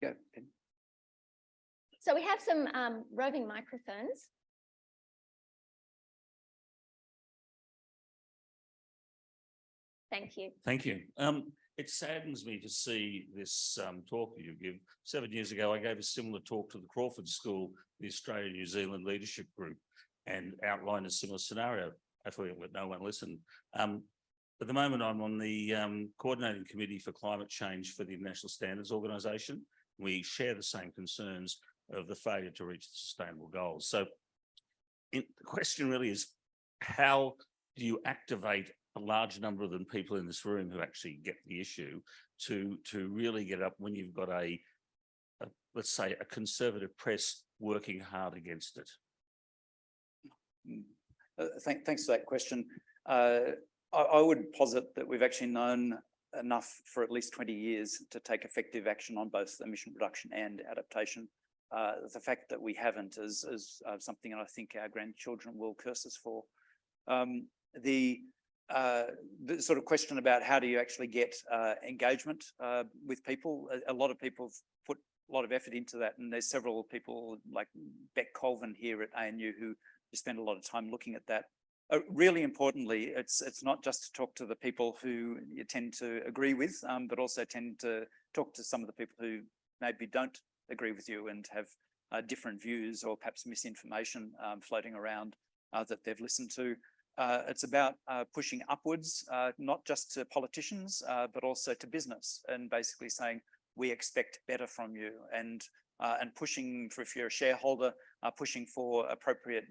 Go. So we have some roving microphones. Thank you. Thank you. It saddens me to see this talk that you give. 7 years ago, I gave a similar talk to the Crawford School, the Australia-New Zealand Leadership Group, and outlined a similar scenario. Hopefully no one listened. At the moment, I'm on the Coordinating Committee for Climate Change for the International Standards Organisation. We share the same concerns of the failure to reach the sustainable goals. So the question really is, how do you activate a large number of the people in this room who actually get the issue to really get up when you've got a let's say, a conservative press working hard against it? Thanks for that question. I would posit that we've actually known enough for at least 20 years to take effective action on both emission reduction and adaptation. The fact that we haven't is something that I think our grandchildren will curse us for. The sort of question about how do you actually get engagement with people, a lot of people have put a lot of effort into that, and there's several people like Beck Colvin here at ANU who spend a lot of time looking at that. Really importantly, it's not just to talk to the people who you tend to agree with, but also tend to talk to some of the people who maybe don't agree with you and have different views or perhaps misinformation floating around that they've listened to. It's about pushing upwards, not just to politicians, but also to business, and basically saying, we expect better from you, and pushing for, if you're a shareholder, pushing for appropriate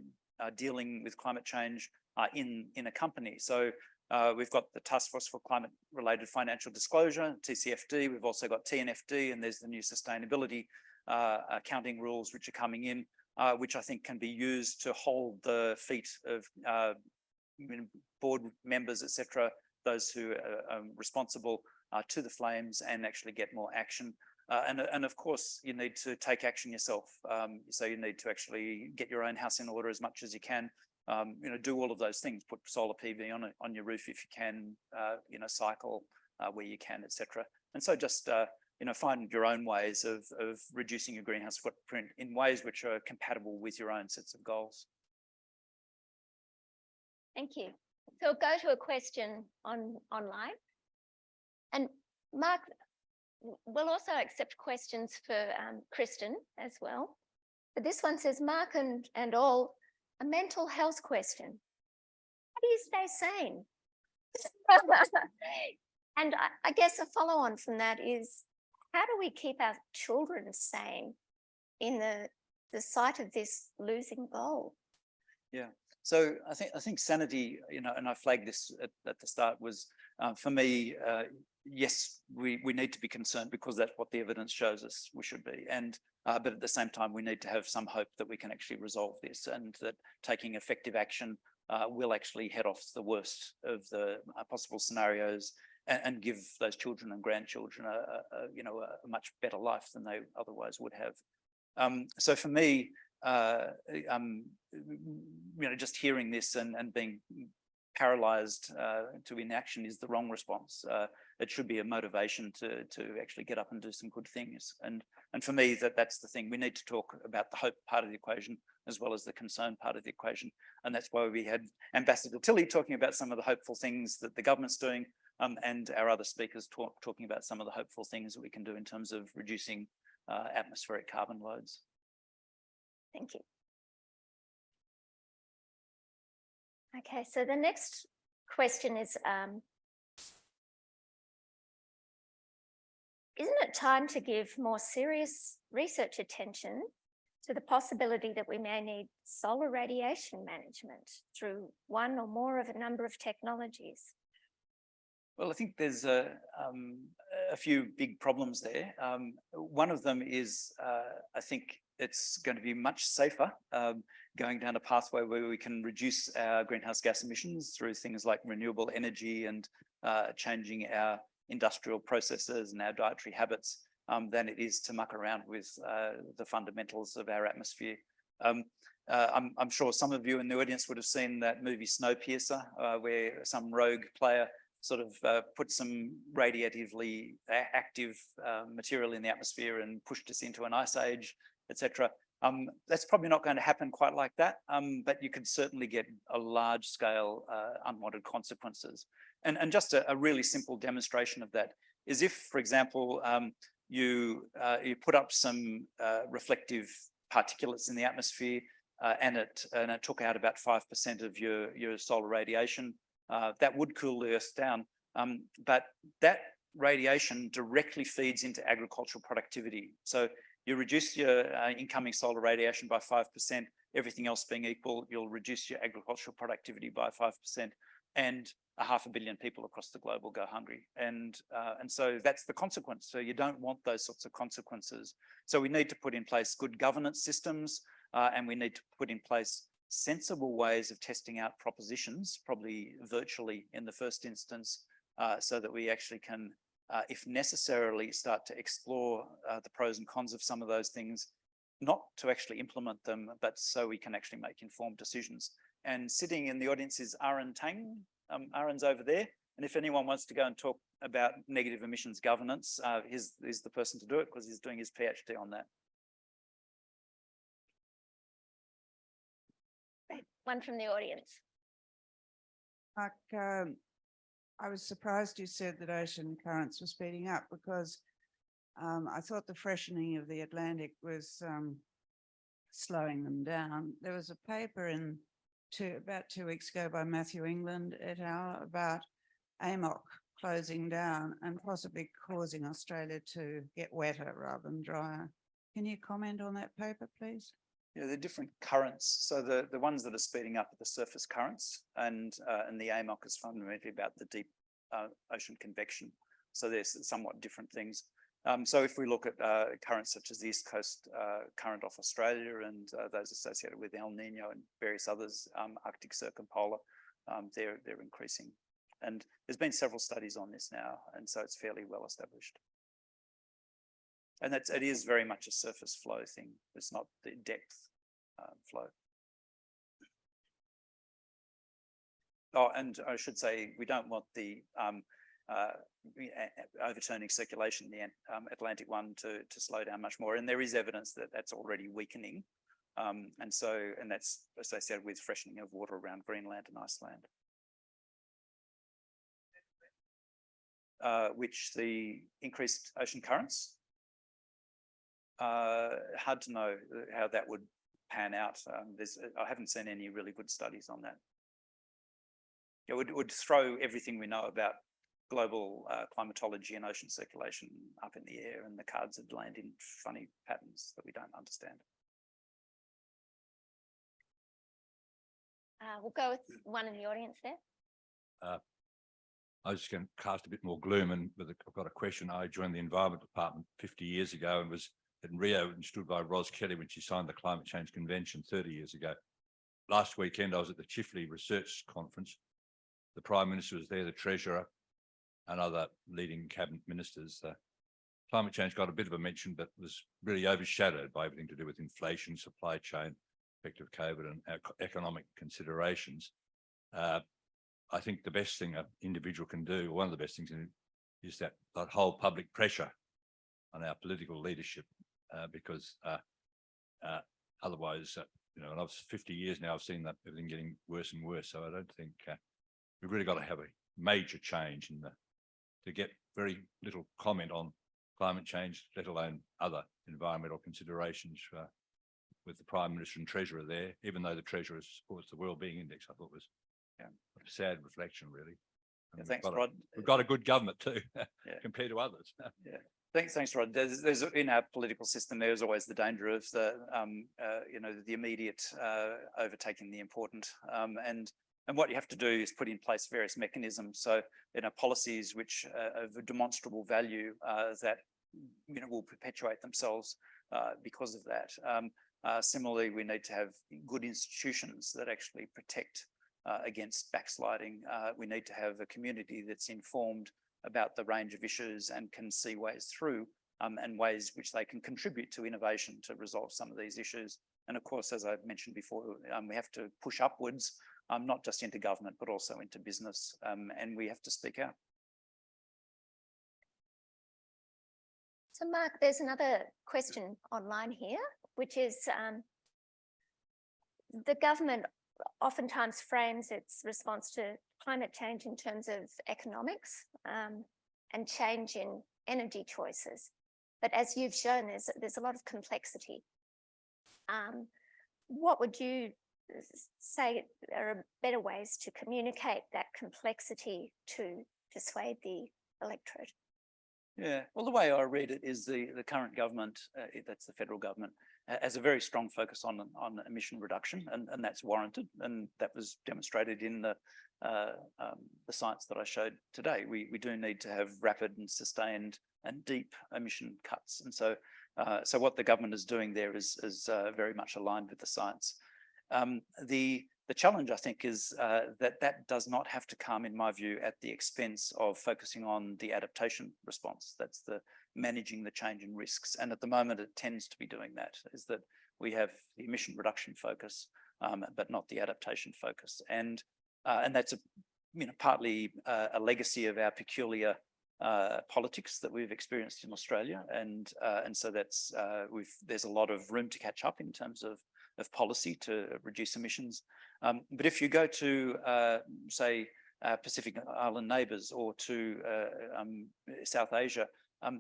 dealing with climate change in a company. So we've got the Task Force for Climate Related Financial Disclosure, TCFD. We've also got TNFD, and there's the new sustainability accounting rules which are coming in, which I think can be used to hold the feet of board members, etc., those who are responsible to the flames, and actually get more action. And of course, you need to take action yourself. So you need to actually get your own house in order as much as you can. Do all of those things. Put solar PV on your roof if you can. Cycle where you can, etc. And so just find your own ways of reducing your greenhouse footprint in ways which are compatible with your own sets of goals. Thank you. So we'll go to a question online. And Mark, we'll also accept questions for Kristin as well. But this one says, Mark and all, a mental health question. How do you stay sane? And I guess a follow on from that is, how do we keep our children sane in the sight of this losing goal? Yeah. So I think sanity, and I flagged this at the start, was for me, yes, we need to be concerned because that's what the evidence shows us we should be. And but at the same time, we need to have some hope that we can actually resolve this, and that taking effective action will actually head off the worst of the possible scenarios, and give those children and grandchildren a much better life than they otherwise would have. So for me, just hearing this and being paralyzed to inaction is the wrong response. It should be a motivation to actually get up and do some good things. And for me, that's the thing. We need to talk about the hope part of the equation as well as the concern part of the equation. And that's why we had Ambassador Tilley talking about some of the hopeful things that the government's doing, and our other speakers talking about some of the hopeful things that we can do in terms of reducing atmospheric carbon loads. Thank you. Okay, so the next question is, isn't it time to give more serious research attention to the possibility that we may need solar radiation management through one or more of a number of technologies? Well, I think there's a few big problems there. One of them is, I think it's going to be much safer going down a pathway where we can reduce our greenhouse gas emissions through things like renewable energy and changing our industrial processes and our dietary habits than it is to muck around with the fundamentals of our atmosphere. I'm sure some of you in the audience would have seen that movie Snowpiercer, where some rogue player sort of put some radiatively active material in the atmosphere and pushed us into an ice age, etc. That's probably not going to happen quite like that, but you could certainly get a large scale unwanted consequences. And just a really simple demonstration of that is if, for example, you put up some reflective particulates in the atmosphere and it took out about 5% of your solar radiation, that would cool the Earth down. But that radiation directly feeds into agricultural productivity. So you reduce your incoming solar radiation by 5%, everything else being equal, you'll reduce your agricultural productivity by 5%, and 500 million people across the globe will go hungry. And so that's the consequence. So you don't want those sorts of consequences. So we need to put in place good governance systems, and we need to put in place sensible ways of testing out propositions, probably virtually in the first instance, so that we actually can, if necessarily, start to explore the pros and cons of some of those things, not to actually implement them, but so we can actually make informed decisions. And sitting in the audience is Aaron Tang. Aaron's over there. And if anyone wants to go and talk about negative emissions governance, he's the person to do it because he's doing his PhD on that. One from the audience. Mark, I was surprised you said that ocean currents were speeding up because I thought the freshening of the Atlantic was slowing them down. There was a paper about 2 weeks ago by Matthew England et al. About AMOC closing down and possibly causing Australia to get wetter rather than drier. Can you comment on that paper, please? Yeah, the different currents. So the ones that are speeding up are the surface currents, and the AMOC is fundamentally about the deep ocean convection. So there's somewhat different things. So if we look at currents such as the East Coast current off Australia and those associated with El Nino and various others, Arctic circumpolar, they're increasing. And there's been several studies on this now, and so it's fairly well established. And it is very much a surface flow thing. It's not the depth flow. Oh, and I should say, we don't want the overturning circulation in the Atlantic one to slow down much more. And there is evidence that that's already weakening. And that's associated with freshening of water around Greenland and Iceland. Which the increased ocean currents. Hard to know how that would pan out. I haven't seen any really good studies on that. It would throw everything we know about global climatology and ocean circulation up in the air, and the cards would land in funny patterns that we don't understand. We'll go with one in the audience there. I was just going to cast a bit more gloom, and I've got a question. I joined the Environment Department 50 years ago and was in Rio and stood by Ros Kelly when she signed the Climate Change Convention 30 years ago. Last weekend, I was at the Chifley Research Conference. The Prime Minister was there, the Treasurer, and other leading cabinet ministers. Climate change got a bit of a mention, but was really overshadowed by everything to do with inflation, supply chain, effect of COVID, and economic considerations. I think the best thing an individual can do, one of the best things is that whole public pressure on our political leadership, because otherwise, and I was 50 years now, I've seen that everything getting worse and worse. So I don't think we've really got to have a major change to get very little comment on climate change, let alone other environmental considerations with the Prime Minister and Treasurer there, even though the Treasurer supports the Wellbeing Index. I thought was a sad reflection, really. Yeah, thanks, Rod. We've got a good government too, compared to others. Yeah. Thanks, Rod. There's in our political system, there's always the danger of the immediate overtaking the important. And what you have to do is put in place various mechanisms. So, policies which are of demonstrable value that will perpetuate themselves because of that. Similarly, we need to have good institutions that actually protect against backsliding. We need to have a community that's informed about the range of issues and can see ways through and ways which they can contribute to innovation to resolve some of these issues. And of course, as I've mentioned before, we have to push upwards, not just into government, but also into business, and we have to speak out. So Mark, there's another question online here, which is the government oftentimes frames its response to climate change in terms of economics and change in energy choices. But as you've shown, there's a lot of complexity. What would you say are better ways to communicate that complexity to persuade the electorate? Yeah, well, the way I read it is the current government, that's the federal government, has a very strong focus on emission reduction, and that's warranted, and that was demonstrated in the science that I showed today. We do need to have rapid and sustained and deep emission cuts, and so what the government is doing there is very much aligned with the science. The challenge, I think, is that does not have to come, in my view, at the expense of focusing on the adaptation response. That's the managing the change in risks. And at the moment, it tends to be doing that, is that we have the emission reduction focus, but not the adaptation focus. And that's partly a legacy of our peculiar politics that we've experienced in Australia. And so that's there's a lot of room to catch up in terms of policy to reduce emissions. But if you go to, say, Pacific Island neighbours or to South Asia,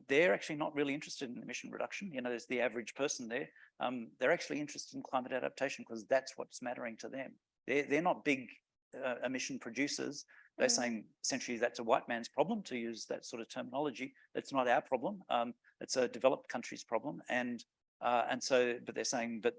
they're actually not really interested in emission reduction. You know, there's the average person there. They're actually interested in climate adaptation because that's what's mattering to them. They're not big emission producers. They're saying essentially that's a white man's problem, to use that sort of terminology. That's not our problem. It's a developed country's problem. And so, but they're saying, but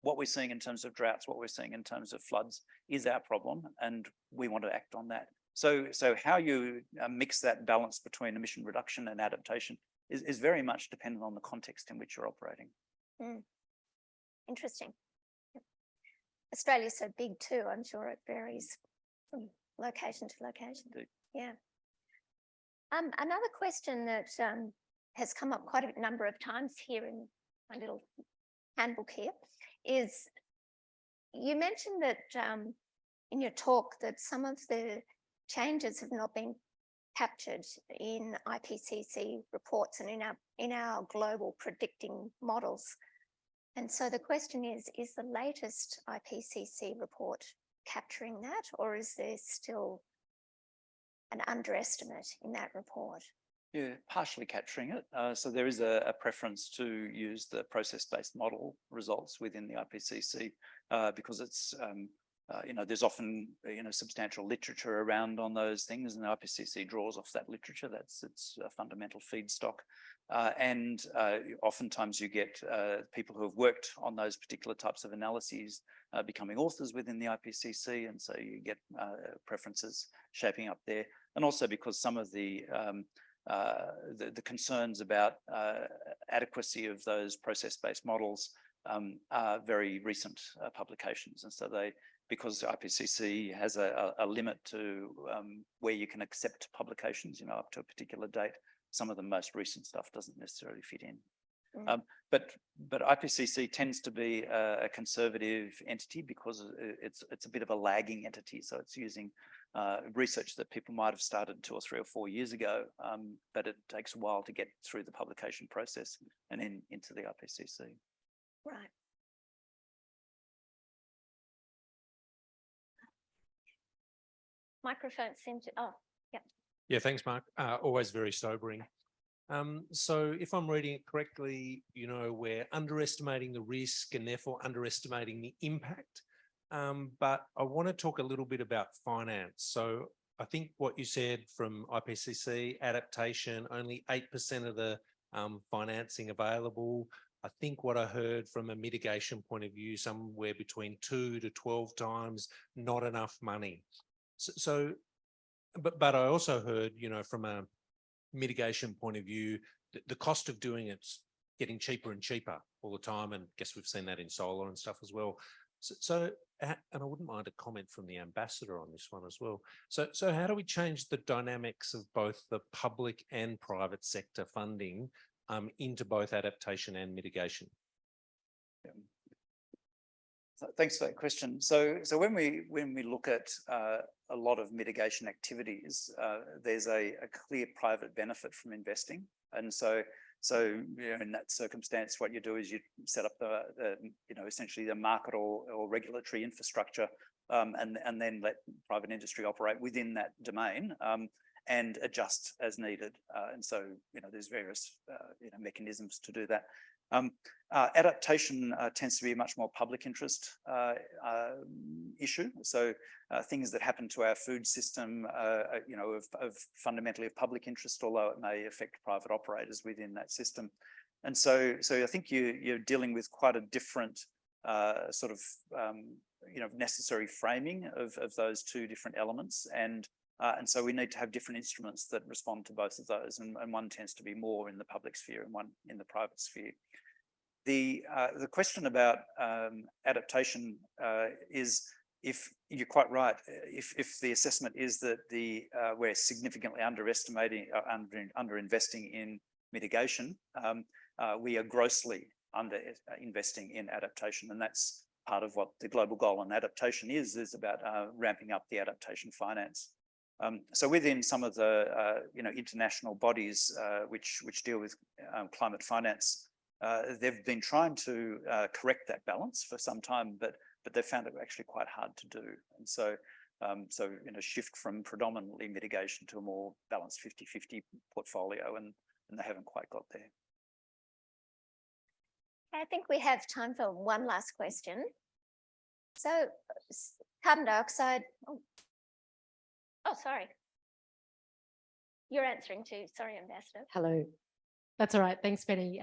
what we're seeing in terms of droughts, what we're seeing in terms of floods is our problem, and we want to act on that. So how you mix that balance between emission reduction and adaptation is very much dependent on the context in which you're operating. Interesting. Australia's so big too. I'm sure it varies from location to location. Indeed. Yeah. Another question that has come up quite a number of times here in my little handbook here is, you mentioned that in your talk that some of the changes have not been captured in IPCC reports and in our global predicting models. And so the question is the latest IPCC report capturing that, or is there still an underestimate in that report? Yeah, partially capturing it. So there is a preference to use the process-based model results within the IPCC because it's, you know, there's often, you know, substantial literature around on those things, and the IPCC draws off that literature. That's its fundamental feedstock. And oftentimes you get people who have worked on those particular types of analyses becoming authors within the IPCC, and so you get preferences shaping up there. And also because some of the concerns about adequacy of those process-based models are very recent publications, and so because IPCC has a limit to where you can accept publications, you know, up to a particular date, some of the most recent stuff doesn't necessarily fit in. But IPCC tends to be a conservative entity because it's a bit of a lagging entity. So it's using research that people might have started 2 or 3 or 4 years ago, but it takes a while to get through the publication process and then into the IPCC. Right. Microphone seems to, yeah. Yeah, thanks, Mark. Always very sobering. So if I'm reading it correctly, you know, we're underestimating the risk and therefore underestimating the impact. But I want to talk a little bit about finance. So I think what you said from IPCC, adaptation, only 8% of the financing available. I think what I heard from a mitigation point of view, somewhere between 2 to 12 times, not enough money. But I also heard, you know, from a mitigation point of view, the cost of doing it's getting cheaper and cheaper all the time, and I guess we've seen that in solar and stuff as well. And I wouldn't mind a comment from the ambassador on this one as well. So how do we change the dynamics of both the public and private sector funding into both adaptation and mitigation? Thanks for that question. So when we look at a lot of mitigation activities, there's a clear private benefit from investing, and so you know, in that circumstance, what you do is you set up the you know, essentially the market or regulatory infrastructure, and then let private industry operate within that domain and adjust as needed. And so, you know, there's various you know, mechanisms to do that. Adaptation tends to be a much more public interest issue. So things that happen to our food system, you know, of fundamentally of public interest, although it may affect private operators within that system. And so I think you're dealing with quite a different sort of you know, necessary framing of those two different elements, and so we need to have different instruments that respond to both of those, and one tends to be more in the public sphere and one in the private sphere. The question about adaptation is, if you're quite right, if the assessment is that we're significantly underestimating, underinvesting in mitigation, we are grossly under investing in adaptation, and that's part of what the global goal on adaptation is about ramping up the adaptation finance. So within some of the you know, international bodies which deal with climate finance, they've been trying to correct that balance for some time, but they've found it actually quite hard to do. And so So, shift from predominantly mitigation to a more balanced 50-50 portfolio, and they haven't quite got there. I think we have time for one last question. So carbon dioxide. Oh, sorry. You're answering too. Sorry, Ambassador. Hello. That's all right. Thanks, Penny.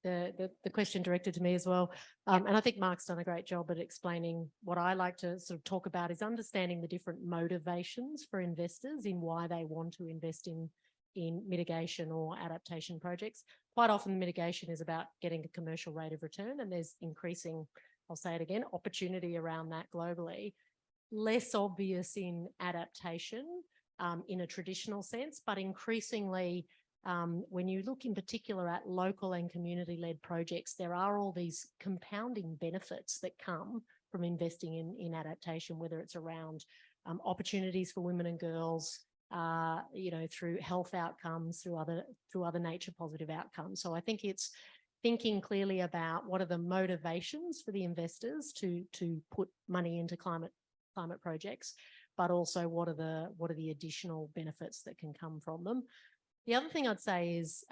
The question directed to me as well. And I think Mark's done a great job at explaining what I like to sort of talk about is understanding the different motivations for investors in why they want to invest in mitigation or adaptation projects. Quite often mitigation is about getting a commercial rate of return, and there's increasing, I'll say it again, opportunity around that globally. Less obvious in adaptation in a traditional sense, but increasingly when you look in particular at local and community-led projects, there are all these compounding benefits that come from investing in adaptation, whether it's around opportunities for women and girls, through health outcomes, through other nature positive outcomes. So I think it's thinking clearly about what are the motivations for the investors to put money into climate projects, but also what are the additional benefits that can come from them. The other thing I'd say is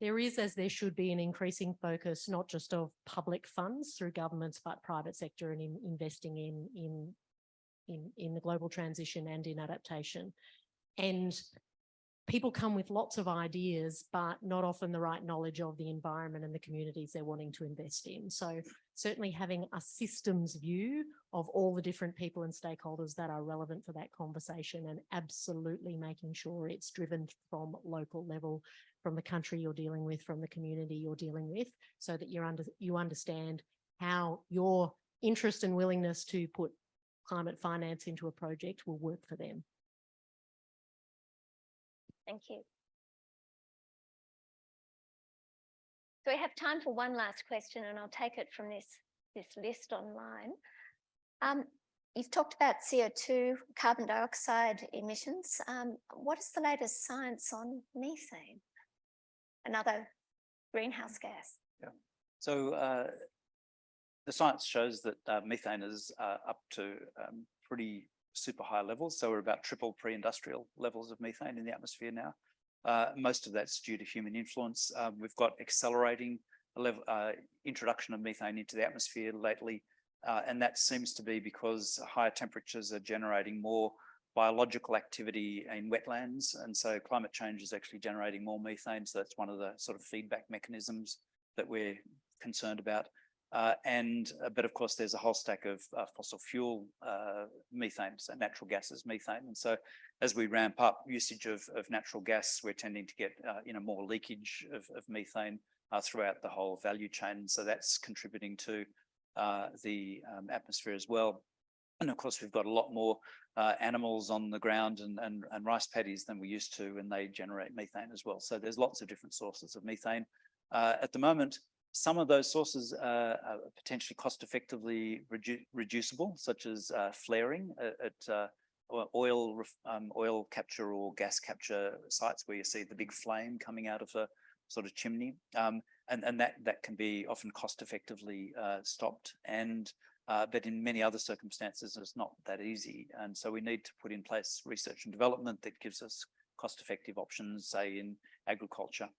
there is, as there should be, an increasing focus not just of public funds through governments, but private sector and investing in the global transition and in adaptation. And people come with lots of ideas, but not often the right knowledge of the environment and the communities they're wanting to invest in. So certainly having a systems view of all the different people and stakeholders that are relevant for that conversation, and absolutely making sure it's driven from local level, from the country you're dealing with, from the community you're dealing with, so that you understand how your interest and willingness to put climate finance into a project will work for them. Thank you. So we have time for one last question, and I'll take it from this list online. You've talked about CO2, carbon dioxide emissions. What is the latest science on methane, another greenhouse gas? Yeah. So the science shows that methane is up to pretty super high levels. So we're about triple pre-industrial levels of methane in the atmosphere now. Most of that's due to human influence. We've got accelerating introduction of methane into the atmosphere lately. And that seems to be because higher temperatures are generating more biological activity in wetlands. And so climate change is actually generating more methane. So that's one of the sort of feedback mechanisms that we're concerned about. But of course, there's a whole stack of fossil fuel methane, so natural gas is methane. And so as we ramp up usage of natural gas, we're tending to get more leakage of methane throughout the whole value chain. So that's contributing to the atmosphere as well. And of course, we've got a lot more animals on the ground and rice paddies than we used to, and they generate methane as well. So there's lots of different sources of methane. At the moment, some of those sources are potentially cost effectively reducible, such as flaring at oil capture or gas capture sites where you see the big flame coming out of a sort of chimney. And that can be often cost effectively stopped. But in many other circumstances, it's not that easy. And so we need to put in place research and development that gives us cost effective options, say in agriculture.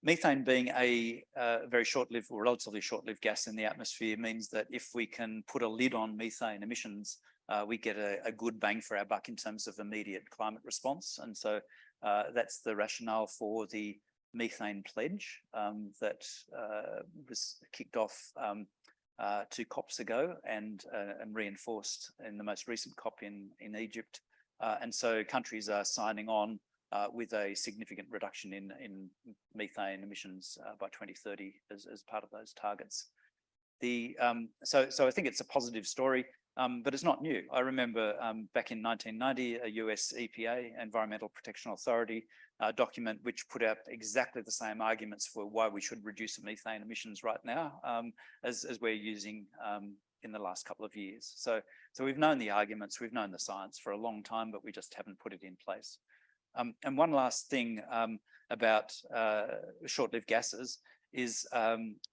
Methane being a very short-lived or relatively short-lived gas in the atmosphere means that if we can put a lid on methane emissions, we get a good bang for our buck in terms of immediate climate response. And so that's the rationale for the methane pledge that was kicked off 2 COPs ago and reinforced in the most recent COP in Egypt. And so countries are signing on with a significant reduction in methane emissions by 2030 as part of those targets. So I think it's a positive story, but it's not new. I remember back in 1990, a US EPA, Environmental Protection Authority, document which put out exactly the same arguments for why we should reduce methane emissions right now as we're using in the last couple of years. So we've known the arguments, we've known the science for a long time, but we just haven't put it in place. And one last thing about short-lived gases is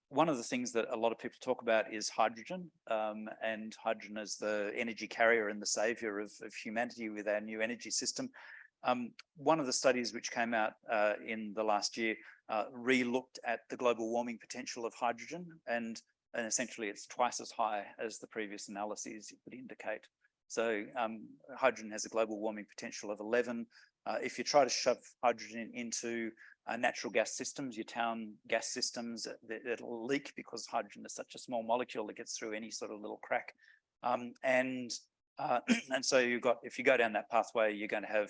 one of the things that a lot of people talk about is hydrogen, and hydrogen as the energy carrier and the savior of humanity with our new energy system. One of the studies which came out in the last year re-looked at the global warming potential of hydrogen, and essentially it's twice as high as the previous analyses would indicate. So hydrogen has a global warming potential of 11. If you try to shove hydrogen into natural gas systems, your town gas systems, it'll leak because hydrogen is such a small molecule that gets through any sort of little crack. And so if you go down that pathway, you're going to have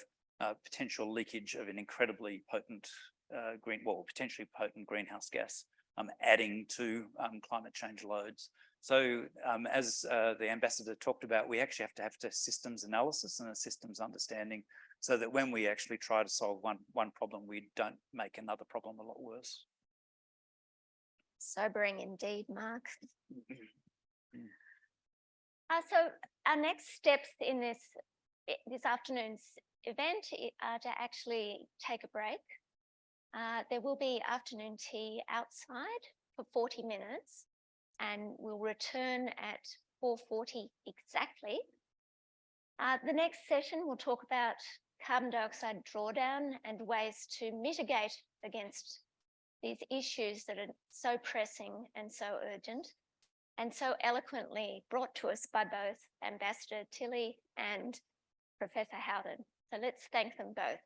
potential leakage of an incredibly potent potentially potent greenhouse gas, adding to climate change loads. So as the ambassador talked about, we actually have to have systems analysis and a systems understanding, so that when we actually try to solve one problem, we don't make another problem a lot worse. Sobering indeed, Mark. So our next steps in this afternoon's event are to actually take a break. There will be afternoon tea outside for 40 minutes, and we'll return at 4:40 exactly. The next session will talk about carbon dioxide drawdown and ways to mitigate against these issues that are so pressing and so urgent, and so eloquently brought to us by both Ambassador Tilley and Professor Howden. So let's thank them both.